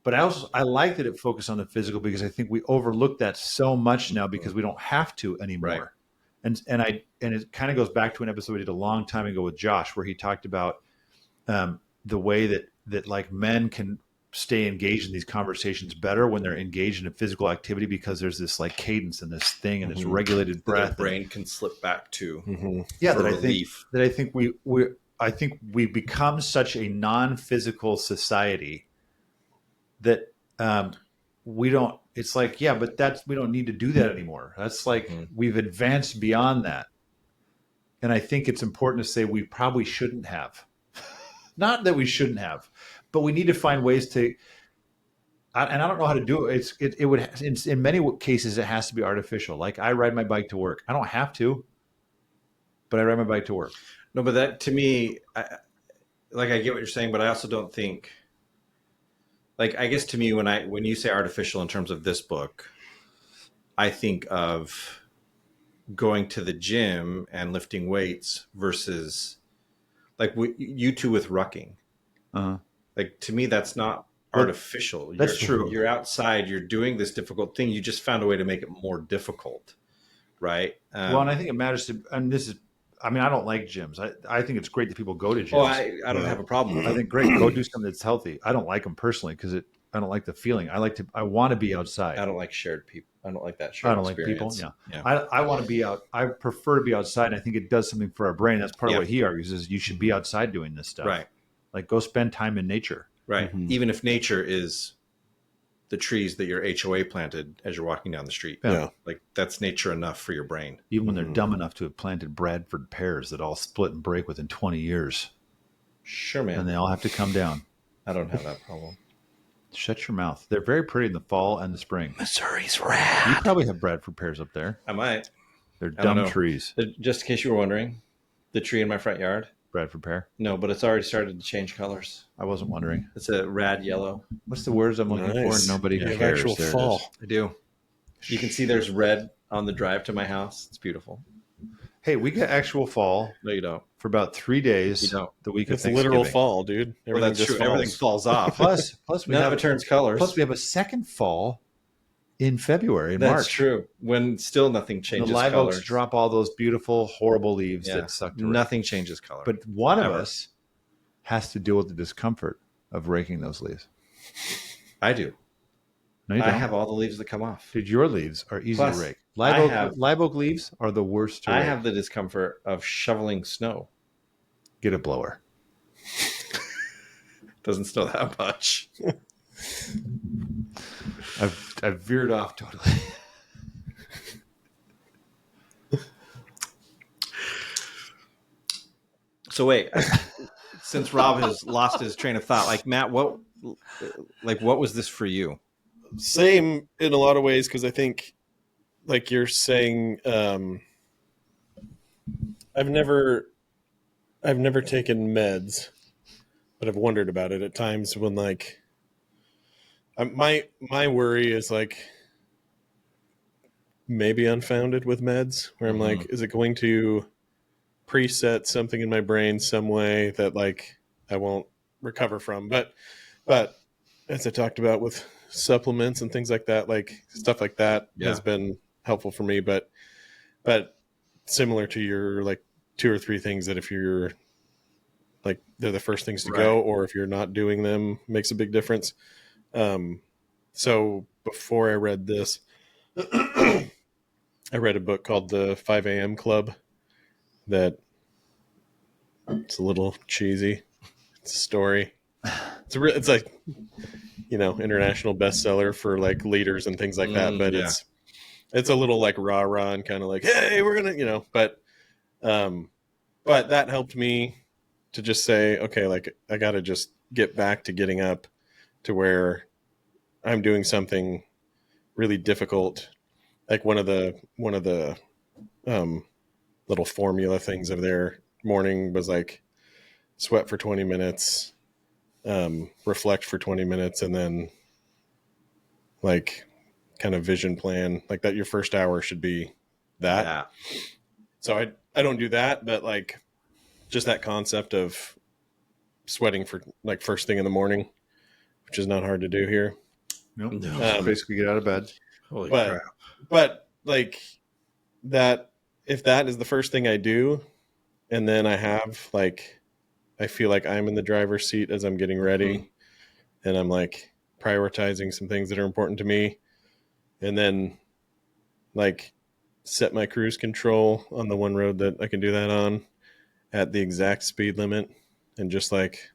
But I like that it focused on the physical because I think we overlook that so much now because we don't have to anymore. Right. And it kind of goes back to an episode we did a long time ago with Josh, where he talked about the way that like men can stay engaged in these conversations better when they're engaged in a physical activity because there's this like cadence and this thing and this regulated breath. The brain can slip back to. Yeah, I think we become such a non-physical society that we don't. It's like, yeah, but we don't need to do that anymore. That's like we've advanced beyond that, and I think it's important to say we probably shouldn't have. Not that we shouldn't have, but we need to find ways to. And I don't know how to do it. It would in many cases it has to be artificial. Like I ride my bike to work. I don't have to, but I ride my bike to work. No, but that to me, I get what you're saying, but I also don't think. Like I guess to me, when you say artificial in terms of this book, I think of going to the gym and lifting weights versus like you two with rucking. Like to me, that's not artificial. That's true. You're outside. You're doing this difficult thing. You just found a way to make it more difficult, right? Well, and I think it matters to. And this is. I mean, I don't like gyms. I think it's great that people go to gyms. Oh, I don't have a problem with it. I think great. Go do something that's healthy. I don't like them personally because I don't like the feeling. I want to be outside. I don't like shared people. I don't like that shared experience. Like people. Yeah. I want to be out. I prefer to be outside. And I think it does something for our brain. That's part of what he argues is you should be outside doing this stuff. Right. Like go spend time in nature. Right. Mm-hmm. Even if nature is the trees that your HOA planted as you're walking down the street. Yeah. Like that's nature enough for your brain. Even when they're dumb enough to have planted Bradford pears that all split and break within 20 years. Sure, man. And they all have to come down. I don't have that problem. Shut your mouth. They're very pretty in the fall and the spring. Missouri's rad. You probably have Bradford pears up there. I might. They're I don't dumb know. trees. Just in case you were wondering, the tree in my front yard. Bradford pear? No, but it's already started to change colors. I wasn't wondering. It's a rad yellow. What's the words I'm looking for? Nobody You have cares. actual There fall. it is. I do. You can see there's red on the drive to my house. It's beautiful. Hey, we get actual fall No, you don't. for about 3 days. You don't. The week of It's Thanksgiving. literal fall, dude. Well, that's true. Everything falls off. Plus we None have of it turns colors. Plus, we have a second fall in February, in That's March. true. When still nothing The changes live colors. oaks drop all those beautiful, horrible leaves Yeah. that suck to rake. Nothing changes color. But one of Ever. us has to deal with the discomfort of raking those leaves. I do. No, you I don't. have all the leaves that come off. Dude, your leaves are easy Plus, to rake. I have- Live oak leaves are the worst to I rake. have the discomfort of shoveling snow. Get a blower. Doesn't snow that much. I've veered off totally. So wait, since Rob has lost his train of thought, like Matt, what was this for you? Same in a lot of ways, because I think, like you're saying, I've never taken meds, but I've wondered about it at times when, like, my worry is like maybe unfounded with meds, where I'm like, is it going to preset something in my brain some way that, like, I won't recover from? But as I talked about with supplements and things like that, like stuff like that has been helpful for me. But similar to your, like, 2 or 3 things that if you're like, they're the first things to go, or if you're not doing them, makes a big difference. So before I read this, I read a book called The 5 a.m. Club that it's a little cheesy. It's a story. It's like, international bestseller for, like, leaders and things like that. But it's a little, like, rah-rah and kind of like, hey, we're going to, but that helped me to just say, okay, like, I got to just get back to getting up to where I'm doing something really difficult. Like one of the little formula things of their morning was like sweat for 20 minutes, reflect for 20 minutes, and then, like, kind of vision plan, like that your first hour should be that. Yeah. So I don't do that, but, like, just that concept of sweating for, like, first thing in the morning, which is not hard to do here. Nope. Just basically get out of bed. Holy crap. But, like, that, if that is the first thing I do, and then I have, like, I feel like I'm in the driver's seat as I'm getting ready, and I'm, like, prioritizing some things that are important to me, and then, like, set my cruise control on the one road that I can do that on at the exact speed limit, and just like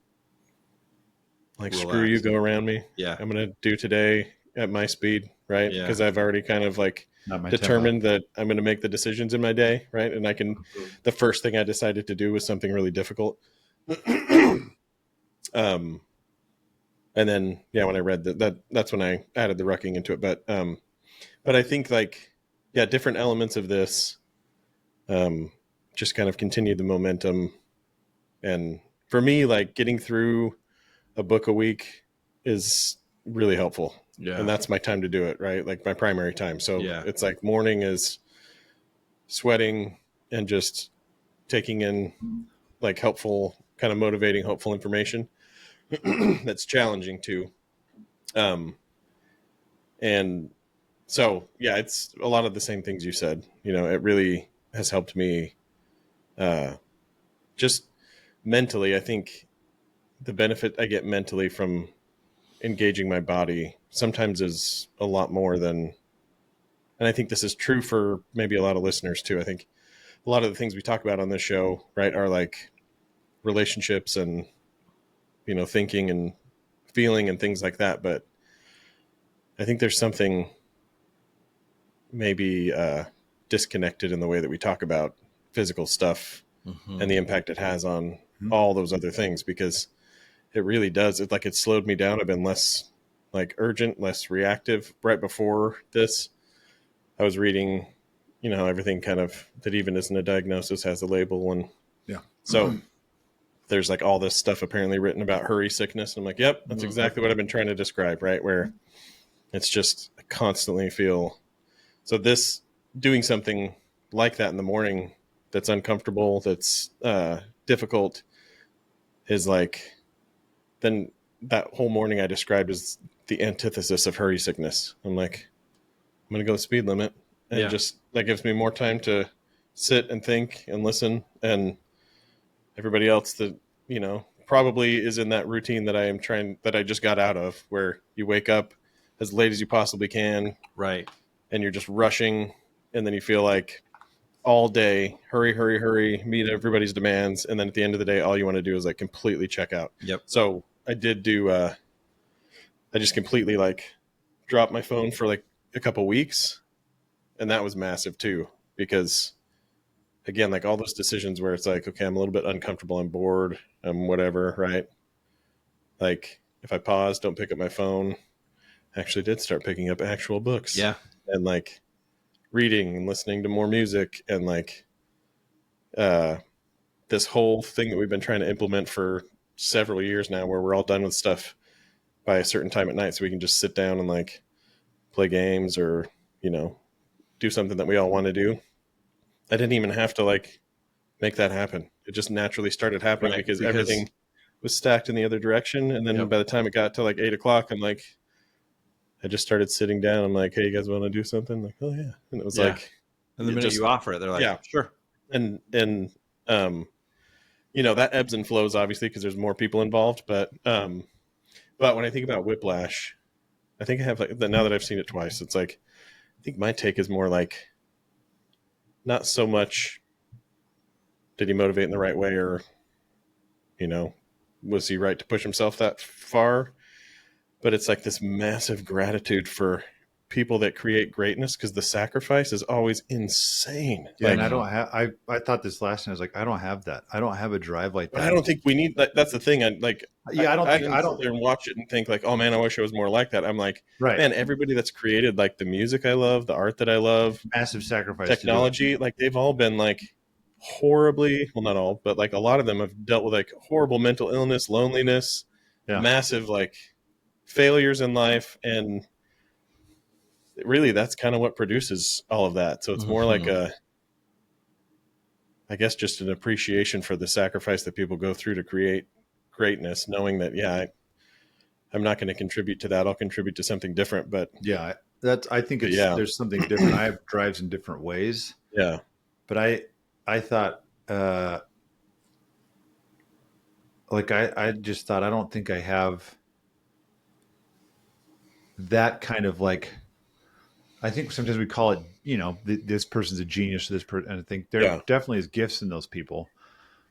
Relax. Screw you, go around me. Yeah. I'm going to do today at my speed, right? Yeah. Because I've already kind of, like, Not my determined that I'm going to make the decisions in my day, right? And I can, the first thing I decided to do was something really difficult. And then, when I read that's when I added the rucking into it. But I think, like, different elements of this just kind of continued the momentum. And for me, like, getting through a book a week is really helpful. Yeah. And that's my time to do it, right? Like, my primary time. So it's like morning is sweating and just taking in, like, helpful, kind of motivating, hopeful information that's challenging too. And so, it's a lot of the same things you said. It really has helped me just mentally. I think the benefit I get mentally from engaging my body sometimes is a lot more than, and I think this is true for maybe a lot of listeners too. I think a lot of the things we talk about on this show, right, are like relationships and, thinking and feeling and things like that. But I think there's something maybe disconnected in the way that we talk about physical stuff and the impact it has on all those other things, because it really does. It's like it slowed me down. I've been less like urgent, less reactive. Right before this, I was reading, everything kind of that even isn't a diagnosis has a label. And so there's like all this stuff apparently written about hurry sickness. And I'm like, yep, that's exactly what I've been trying to describe, right? Where it's just I constantly feel. So this doing something like that in the morning that's uncomfortable, that's difficult, is like, then that whole morning I described as the antithesis of hurry sickness. I'm like, I'm going to go the speed limit. And just that gives me more time to sit and think and listen. And everybody else that, probably is in that routine that I just got out of, where you wake up as late as you possibly can. Right. And you're just rushing. And then you feel like all day, hurry, meet everybody's demands. And then at the end of the day, all you want to do is like completely check out. Yep. So I did do, I just completely like dropped my phone for like a couple weeks. And that was massive too, because again, like all those decisions where it's like, okay, I'm a little bit uncomfortable, I'm bored, I'm whatever, right? Like if I pause, don't pick up my phone, I actually did start picking up actual books. Yeah. And like reading and listening to more music, and like this whole thing that we've been trying to implement for several years now, where we're all done with stuff by a certain time at night, so we can just sit down and like play games or, do something that we all want to do. I didn't even have to like make that happen. It just naturally started happening, right, because everything was stacked in the other direction. And then by the time it got to like 8 o'clock, I'm like, I just started sitting down. I'm like, hey, you guys want to do something? Like, oh yeah. And it was like, and the minute you offer it, they're like, sure. And that ebbs and flows obviously, because there's more people involved. But when I think about Whiplash, I think I have like, now that I've seen it twice, it's like, I think my take is more like, not so much did he motivate in the right way, or, was he right to push himself that far? But it's like this massive gratitude for people that create greatness, because the sacrifice is always insane. Yeah, and I don't have. I thought this last time. I was like, I don't have that. I don't have a drive like that. But I don't think we need that. That's the thing. I like. Yeah, I don't sit there and watch it and think like, oh man, I wish I was more like that. I'm like, right, man, everybody that's created like the music I love, the art that I love, massive sacrifice, technology, like they've all been like horribly, well, not all, but like a lot of them have dealt with like horrible mental illness, loneliness, massive like failures in life, and really that's kind of what produces all of that. So it's more like I guess just an appreciation for the sacrifice that people go through to create greatness, knowing that I'm not going to contribute to that, I'll contribute to something different. But I think there's something different. I have drives in different ways, but I thought I just thought, I don't think I have that kind of like, I think sometimes we call it, this person's a genius, this person, and I think there definitely is gifts in those people.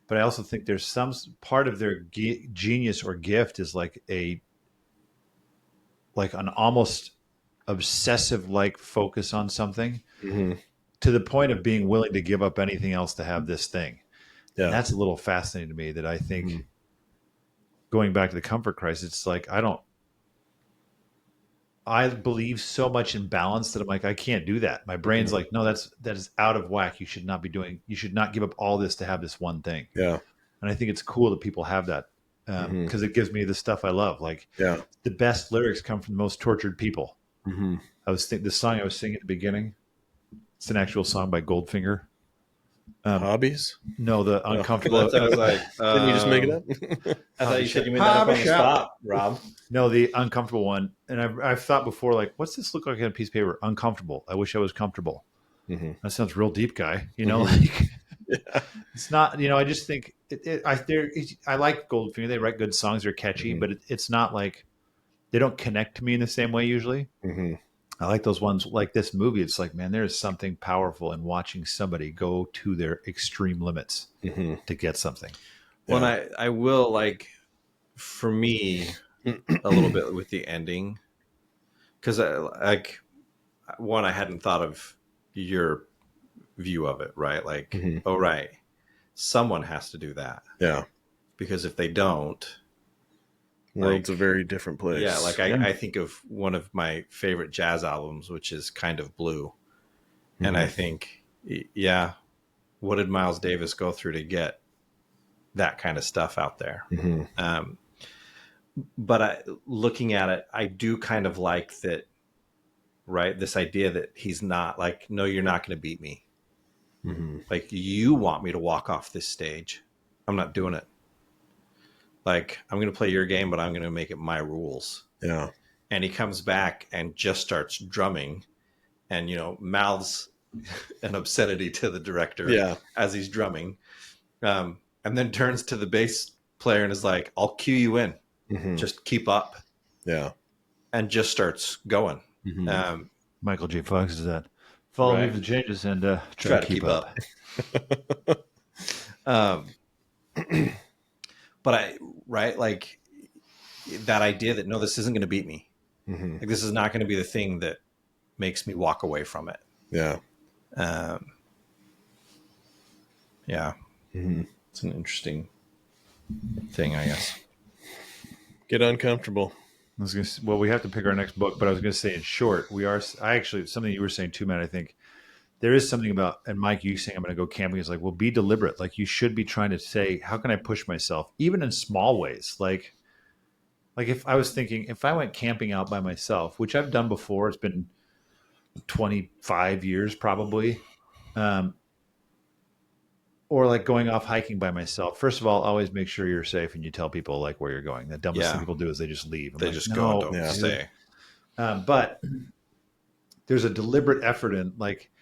But I also think there's some part of their genius or gift is like an almost obsessive like focus on something, to the point of being willing to give up anything else to have this thing. Yeah. And that's a little fascinating to me, that I think going back to the comfort crisis, it's like, I believe so much in balance that I'm like, I can't do that. My brain's like, no, that is out of whack. You should not give up all this to have this one thing. Yeah. And I think it's cool that people have that, because it gives me the stuff I love. Like the best lyrics come from the most tortured people. The song I was singing at the beginning, it's an actual song by Goldfinger. Hobbies? No, the uncomfortable. I was like, didn't you just make it up? I thought you said you made that up on the spot, Rob. No, the uncomfortable one. And I've thought before, like, what's this look like on a piece of paper? Uncomfortable. I wish I was comfortable. That sounds real deep, guy. It's not. I just think I like Goldfinger. They write good songs. They're catchy, but it's not like they don't connect to me in the same way usually. I like those ones like this movie. It's like, man, there is something powerful in watching somebody go to their extreme limits to get something. Well, and I will, like, for me, a little bit with the ending, because I hadn't thought of your view of it, right? Like, oh, right, someone has to do that. Yeah. because if they don't, world's a very different place. Yeah, like I think of one of my favorite jazz albums, which is Kind of Blue. Mm-hmm. And I think, yeah, what did Miles Davis go through to get that kind of stuff out there? Mm-hmm. But looking at it, I do kind of like that, right? This idea that he's not like, no, you're not going to beat me. Mm-hmm. Like, you want me to walk off this stage. I'm not doing it. Like, I'm going to play your game, but I'm going to make it my rules. Yeah. And he comes back and just starts drumming and, mouths an obscenity to the director as he's drumming. And then turns to the bass player and is like, I'll cue you in. Mm-hmm. Just keep up. Yeah. And just starts going. Mm-hmm. Michael J. Fox is that. Follow me the changes and try to keep up. But like that idea that, no, this isn't going to beat me. Mm-hmm. Like, this is not going to be the thing that makes me walk away from it. Yeah. Yeah. Mm-hmm. It's an interesting thing, I guess. Get uncomfortable. Well, we have to pick our next book, but I was going to say in short, something you were saying too, Matt, I think there is something about, and Mike, you saying I'm going to go camping is like, well, be deliberate. Like, you should be trying to say, how can I push myself, even in small ways? Like if I was thinking, if I went camping out by myself, which I've done before, it's been 25 years probably, or like going off hiking by myself. First of all, always make sure you're safe and you tell people like where you're going. The dumbest thing people do is they just leave. They just go and don't stay. But there's a deliberate effort in, like,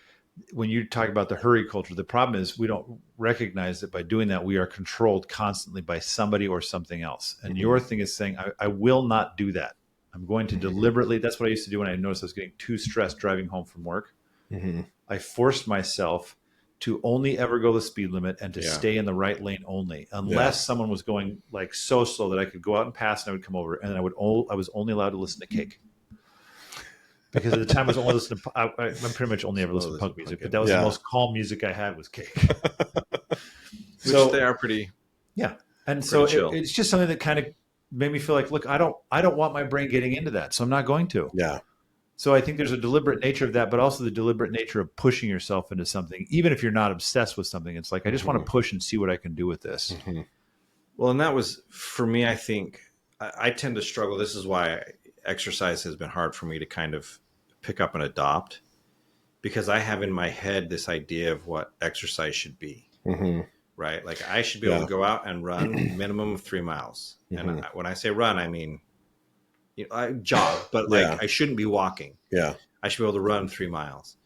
when you talk about the hurry culture, the problem is we don't recognize that by doing that, we are controlled constantly by somebody or something else. And your thing is saying, I will not do that. I'm going to deliberately, that's what I used to do when I noticed I was getting too stressed driving home from work. Mm-hmm. I forced myself to only ever go the speed limit and to stay in the right lane only, unless someone was going like so slow that I could go out and pass and I would come over, and I was only allowed to listen to Cake. Because at the time I was only listening to, I pretty much only ever listened to punk music, but that was the most calm music I had was Cake. So they are pretty, and so it's just something that kind of made me feel like, look, I don't want my brain getting into that, so I'm not going to. Yeah. So I think there's a deliberate nature of that, but also the deliberate nature of pushing yourself into something, even if you're not obsessed with something. It's like, I just want to push and see what I can do with this. Mm-hmm. Well, and that was, for me, I think I tend to struggle. This is why exercise has been hard for me to kind of pick up and adopt, because I have in my head this idea of what exercise should be, right? Like, I should be able to go out and run minimum of 3 miles. And when I say run, I mean, I jog, but like I shouldn't be walking. Yeah. I should be able to run 3 miles.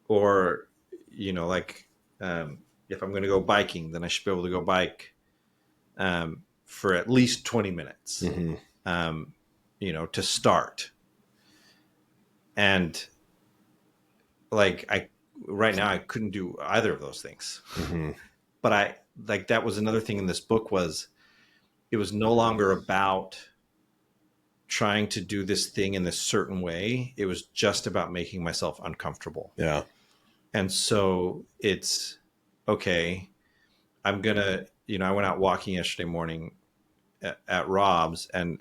Or, if I'm going to go biking, then I should be able to go bike for at least 20 minutes, to start. And like, right now I couldn't do either of those things, but that was another thing in this book was, it was no longer about trying to do this thing in this certain way. It was just about making myself uncomfortable. Yeah. And so it's okay. I'm going to, I went out walking yesterday morning at Rob's, and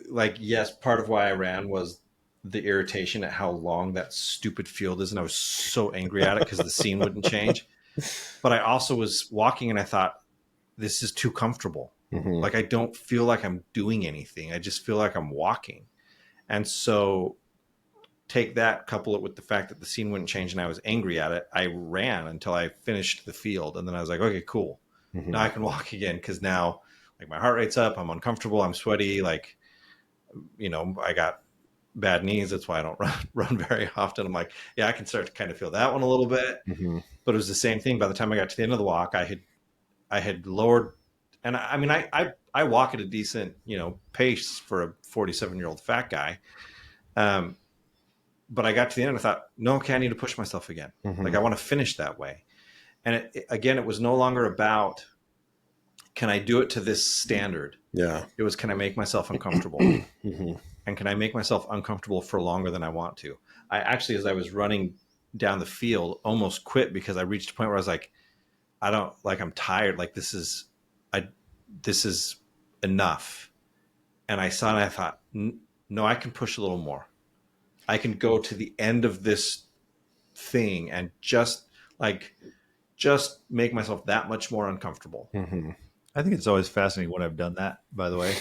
like, yes, part of why I ran was the irritation at how long that stupid field is. And I was so angry at it because the scene wouldn't change. But I also was walking and I thought, this is too comfortable. Like, I don't feel like I'm doing anything. I just feel like I'm walking. And so take that, couple it with the fact that the scene wouldn't change and I was angry at it. I ran until I finished the field. And then I was like, okay, cool. Now I can walk again. Cause now, like, my heart rate's up. I'm uncomfortable. I'm sweaty. Like, I got bad knees. That's why I don't run very often. I'm like, yeah, I can start to kind of feel that one a little bit, but it was the same thing. By the time I got to the end of the walk, I had lowered. And I mean, I walk at a decent, pace for a 47-year-old fat guy. But I got to the end and I thought, no, okay, I need to push myself again. Like, I want to finish that way. And it was no longer about, can I do it to this standard? Yeah. It was, can I make myself uncomfortable? And can I make myself uncomfortable for longer than I want to? I actually, as I was running down the field, almost quit because I reached a point where I was like, I don't like, I'm tired. Like this is enough. And I saw it and I thought, no, I can push a little more. I can go to the end of this thing and just make myself that much more uncomfortable. Mm-hmm. I think it's always fascinating when I've done that, by the way.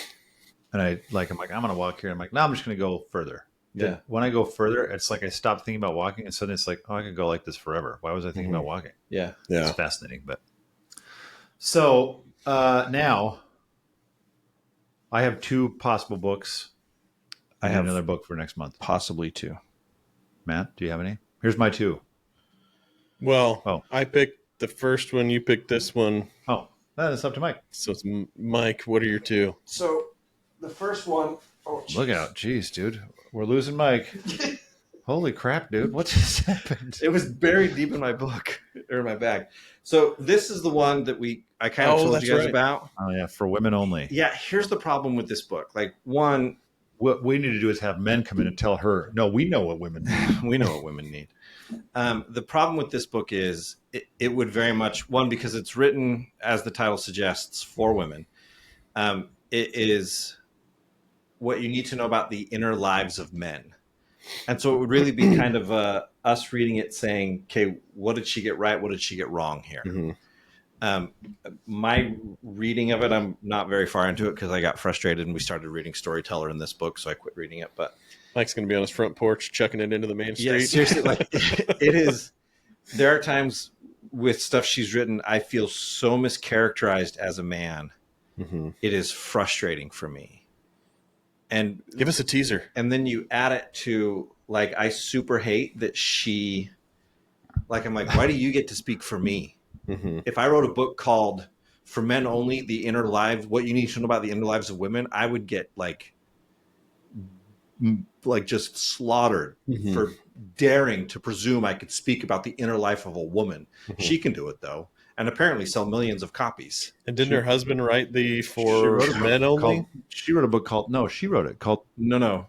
And I'm like, I'm going to walk here. I'm like, no, I'm just going to go further. Yeah. When I go further, it's like I stop thinking about walking, and suddenly it's like, oh, I could go like this forever. Why was I thinking about walking? Yeah. It's fascinating. But so now I have 2 possible books. I have another book for next month. Possibly 2. Matt, do you have any? Here's my 2. Well, I picked the first one. You picked this one. Oh, that's up to Mike. So it's Mike. What are your 2? So the first one. Oh, look out. Jeez, dude. We're losing Mike. Holy crap, dude. What just happened? It was buried deep in my book or my bag. So this is the one that I kind of told you guys about. Oh, yeah. For women only. Yeah. Here's the problem with this book. Like, one, what we need to do is have men come in and tell her, no, we know what women need. We know what women need. The problem with this book is it would very much, one, because it's written, as the title suggests, for women. It is what you need to know about the inner lives of men. And so it would really be kind of us reading it saying, okay, what did she get right? What did she get wrong here? Mm-hmm. My reading of it, I'm not very far into it because I got frustrated and we started reading Storyteller in this book, so I quit reading it. But Mike's going to be on his front porch chucking it into the main street. Yeah, seriously, like it is. There are times with stuff she's written, I feel so mischaracterized as a man. Mm-hmm. It is frustrating for me. And give us a teaser. And then you add it to, like, I super hate that she, like, I'm like, why do you get to speak for me? Mm-hmm. If I wrote a book called For Men Only, The Inner Lives, What You Need to Know About the Inner Lives of Women, I would get like just slaughtered mm-hmm. for daring to presume I could speak about the inner life of a woman. Mm-hmm. She can do it, though. And apparently sell millions of copies. And didn't her husband write the For Men Only? She wrote a book called, no, she wrote it called, no.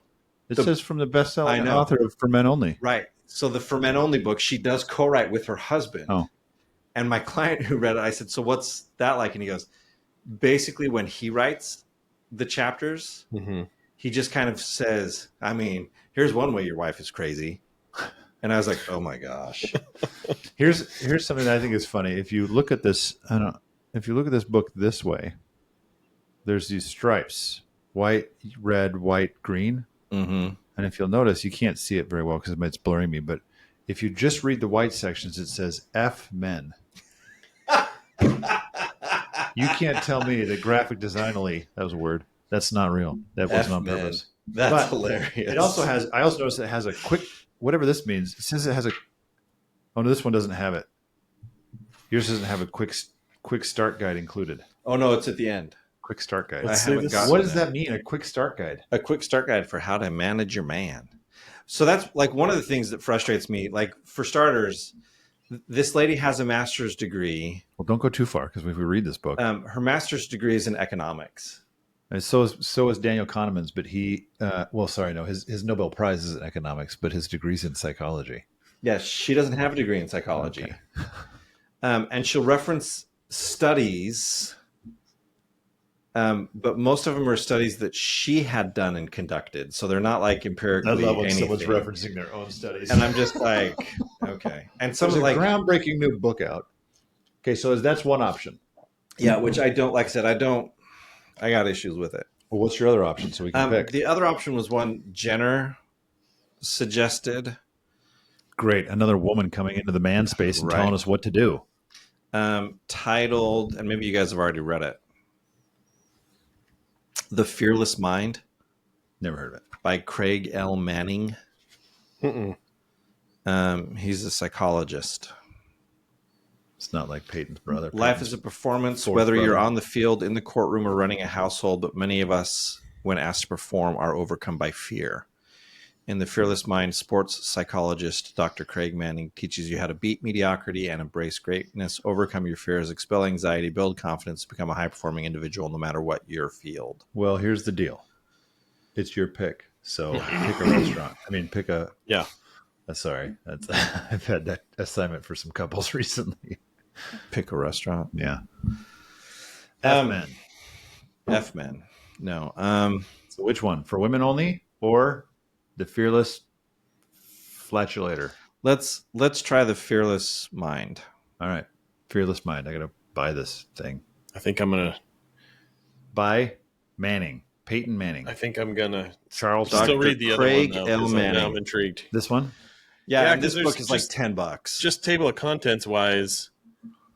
It says from the best-selling author of For Men Only. Right. So the For Men Only book, she does co-write with her husband. Oh. And my client who read it, I said, so what's that like? And he goes, basically when he writes the chapters, mm-hmm. he just kind of says, I mean, here's one way your wife is crazy. And I was like, oh my gosh. Here's something that I think is funny. If you look at this, if you look at this book this way, there's these stripes: white, red, white, green. Mm-hmm. And if you'll notice, you can't see it very well because it's blurring me. But if you just read the white sections, it says F men. You can't tell me that graphic designally, that was a word. That's not real. That wasn't on purpose. That's hilarious. It also has, I also noticed it has a quick, whatever this means, it says it has a, oh no, this one doesn't have it. Yours doesn't have a quick start guide included. Oh no, it's at the end. Quick start guide. What does that mean? A quick start guide? A quick start guide for how to manage your man. So that's like one of the things that frustrates me. Like, for starters, this lady has a master's degree. Well, don't go too far because if we read this book, her master's degree is in economics. And so is Daniel Kahneman's, but his Nobel Prize is in economics, but his degree's in psychology. Yes, she doesn't have a degree in psychology. Okay. And she'll reference studies, but most of them are studies that she had done and conducted. So they're not like empirically I love when anything. Someone's referencing their own studies. And I'm just like, okay. And there's a groundbreaking new book out. Okay, so that's one option. Yeah, which I don't, like I said, I got issues with it. Well, what's your other option so we can pick? The other option was one Jenner suggested. Great. Another woman coming into the man space and telling us what to do. Titled, and maybe you guys have already read it, The Fearless Mind. Never heard of it. By Craig L. Manning. He's a psychologist. It's not like Peyton's brother. Life is a performance, whether you're on the field, in the courtroom, or running a household, but many of us, when asked to perform, are overcome by fear. In The Fearless Mind, sports psychologist Dr. Craig Manning teaches you how to beat mediocrity and embrace greatness, overcome your fears, expel anxiety, build confidence, become a high-performing individual no matter what your field. Well, here's the deal. It's your pick. So pick a restaurant. I mean, pick a... Yeah. Sorry. I've had that assignment for some couples recently. Pick a restaurant. Yeah. F-men. F-men. No. So which one? For women only or the fearless flatulator? Let's try the fearless mind. All right. Fearless mind. I got to buy this thing. I think I'm going to buy Manning. Peyton Manning. I think I'm going to Charles. still read the Craig other one, though, L. 'cause Manning. now I'm intrigued. This one? Yeah, and 'cause this book is like just $10. Just table of contents wise,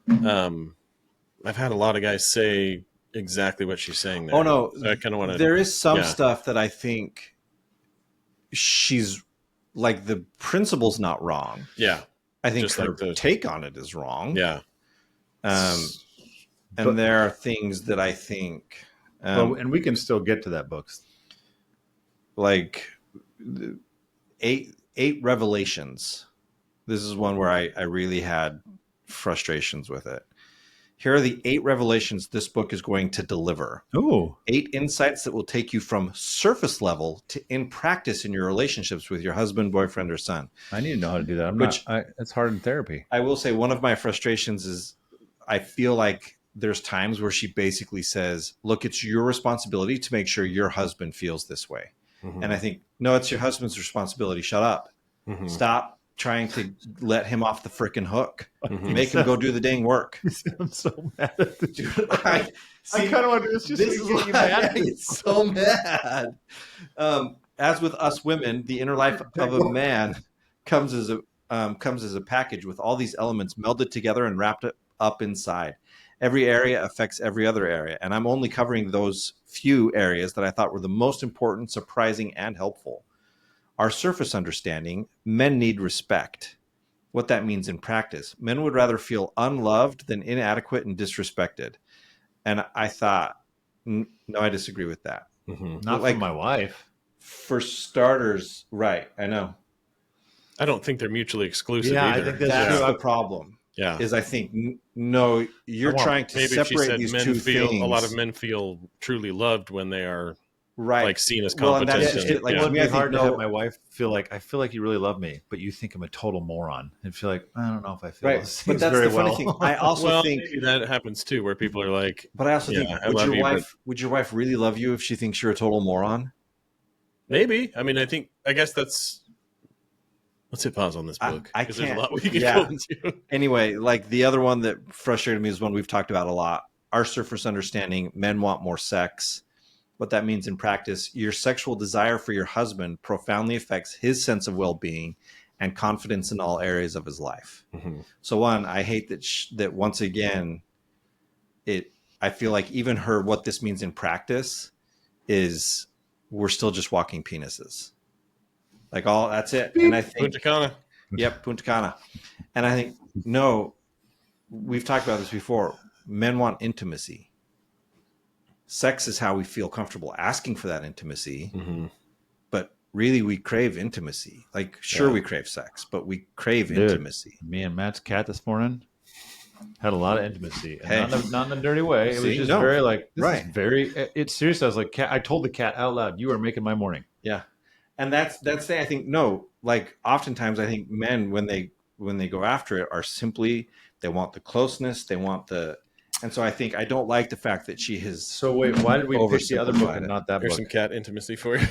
I've had a lot of guys say exactly what she's saying there. Oh, no. So I kind of want to... There is some stuff that I think she's like the principle's not wrong. Yeah. I think Just her like take on it is wrong. Yeah. And there are things that I think... and we can still get to that book. Like 8 revelations. This is one where I really had frustrations with it. Here are the 8 revelations this book is going to deliver. Oh, 8 insights that will take you from surface level to in practice in your relationships with your husband, boyfriend, or son. I need to know how to do that. It's hard in therapy. I will say one of my frustrations is I feel like there's times where she basically says, look, it's your responsibility to make sure your husband feels this way. Mm-hmm. And I think, no, it's your husband's responsibility. Shut up. Mm-hmm. Stop trying to let him off the frickin' hook. Mm-hmm. Make him go do the dang work. I'm so mad at the dude. I kind of want to do this. Just this is you mad. It's so mad. As with us women, the inner life of a man comes as a package with all these elements melded together and wrapped up inside. Every area affects every other area, and I'm only covering those few areas that I thought were the most important, surprising, and helpful. Our surface understanding, men need respect. What that means in practice. Men would rather feel unloved than inadequate and disrespected. And I thought, no, I disagree with that. Mm-hmm. Not like my wife. For starters, right, I know. I don't think they're mutually exclusive either. I think that's the problem. Yeah, is I think no, you're trying to separate these two things. A lot of men feel truly loved when they are like seen as competent. It'd be hard to have my wife feel like I feel like you really love me, but you think I'm a total moron, and feel like I don't know if I feel those things but that's very the funny well. thing. I also think that happens too, where people are like, but I also think would your wife really love you if she thinks you're a total moron? Maybe. I mean, I guess that's. Let's hit pause on this book because there's a lot we can go into. Anyway, like the other one that frustrated me is one we've talked about a lot. Our surface understanding, men want more sex. What that means in practice, your sexual desire for your husband profoundly affects his sense of well-being and confidence in all areas of his life. Mm-hmm. So one, I hate that once again, I feel like even what this means in practice is we're still just walking penises. Like that's it. And I think Punta Cana. Yep, Punta Cana. And I think, no, we've talked about this before. Men want intimacy. Sex is how we feel comfortable asking for that intimacy. Mm-hmm. But really, we crave intimacy. Like, sure, we crave sex, but we crave intimacy. Me and Matt's cat this morning had a lot of intimacy. And not in a dirty way. It was just very like, this is very, it's serious. I was like, I told the cat out loud, you are making my morning. Yeah. And that's the thing. I think, no, like oftentimes I think men, when they go after it, are simply, they want the closeness. They want and so I think I don't like the fact that she has. So wait, why did we pick the other book and not that book? Here's some cat intimacy for you.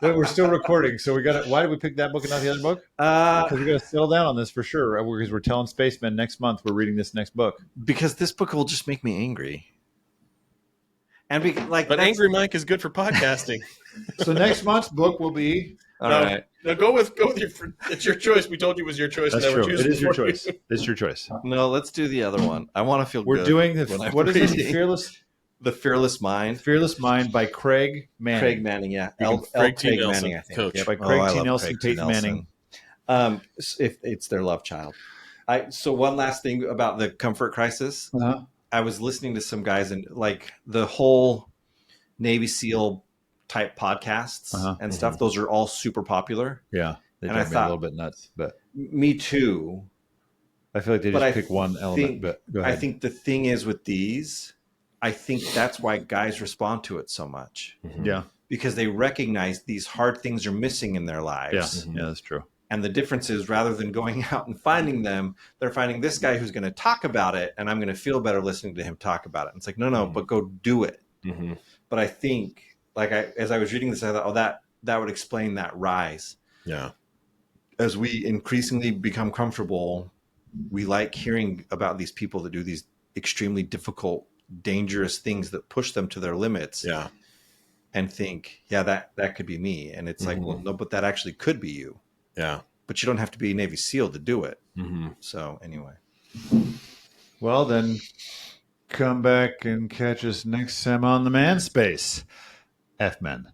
We're still recording, so why did we pick that book and not the other book? Because we got to settle down on this for sure. Because we're telling Spaceman next month we're reading this next book. Because this book will just make me angry. And but Angry Mike is good for podcasting. So next month's book will be. All right. Now go with your. It's your choice. We told you it was your choice. That's true. It is your choice. It's your choice. No, let's do the other one. I want to feel. We're good doing what is it? The Fearless Mind. Fearless Mind by Craig Manning. Craig Manning, yeah. Craig T. Nelson, I think. Coach. Yeah, by Craig T. Nelson, Peyton Manning. If it's their love child. So one last thing about the comfort crisis. Uh-huh. I was listening to some guys and like the whole Navy SEAL type podcasts and stuff. Mm-hmm. Those are all super popular. Yeah. They drive me a little bit nuts, but me too. I feel like they just pick one element, but go ahead. I think the thing is with these, I think that's why guys respond to it so much. Mm-hmm. Yeah. Because they recognize these hard things are missing in their lives. Yeah. Mm-hmm. Yeah, that's true. And the difference is, rather than going out and finding them, they're finding this guy who's going to talk about it, and I'm going to feel better listening to him talk about it. And it's like, no, but go do it. Mm-hmm. But I think, like, as I was reading this, I thought, that would explain that rise. Yeah. As we increasingly become comfortable, we like hearing about these people that do these extremely difficult, dangerous things that push them to their limits. Yeah. And think, yeah, that could be me. And it's like, well, no, but that actually could be you. Yeah. But you don't have to be a Navy SEAL to do it. Mm-hmm. So anyway. Well, then come back and catch us next time on the Man Space. F-Men.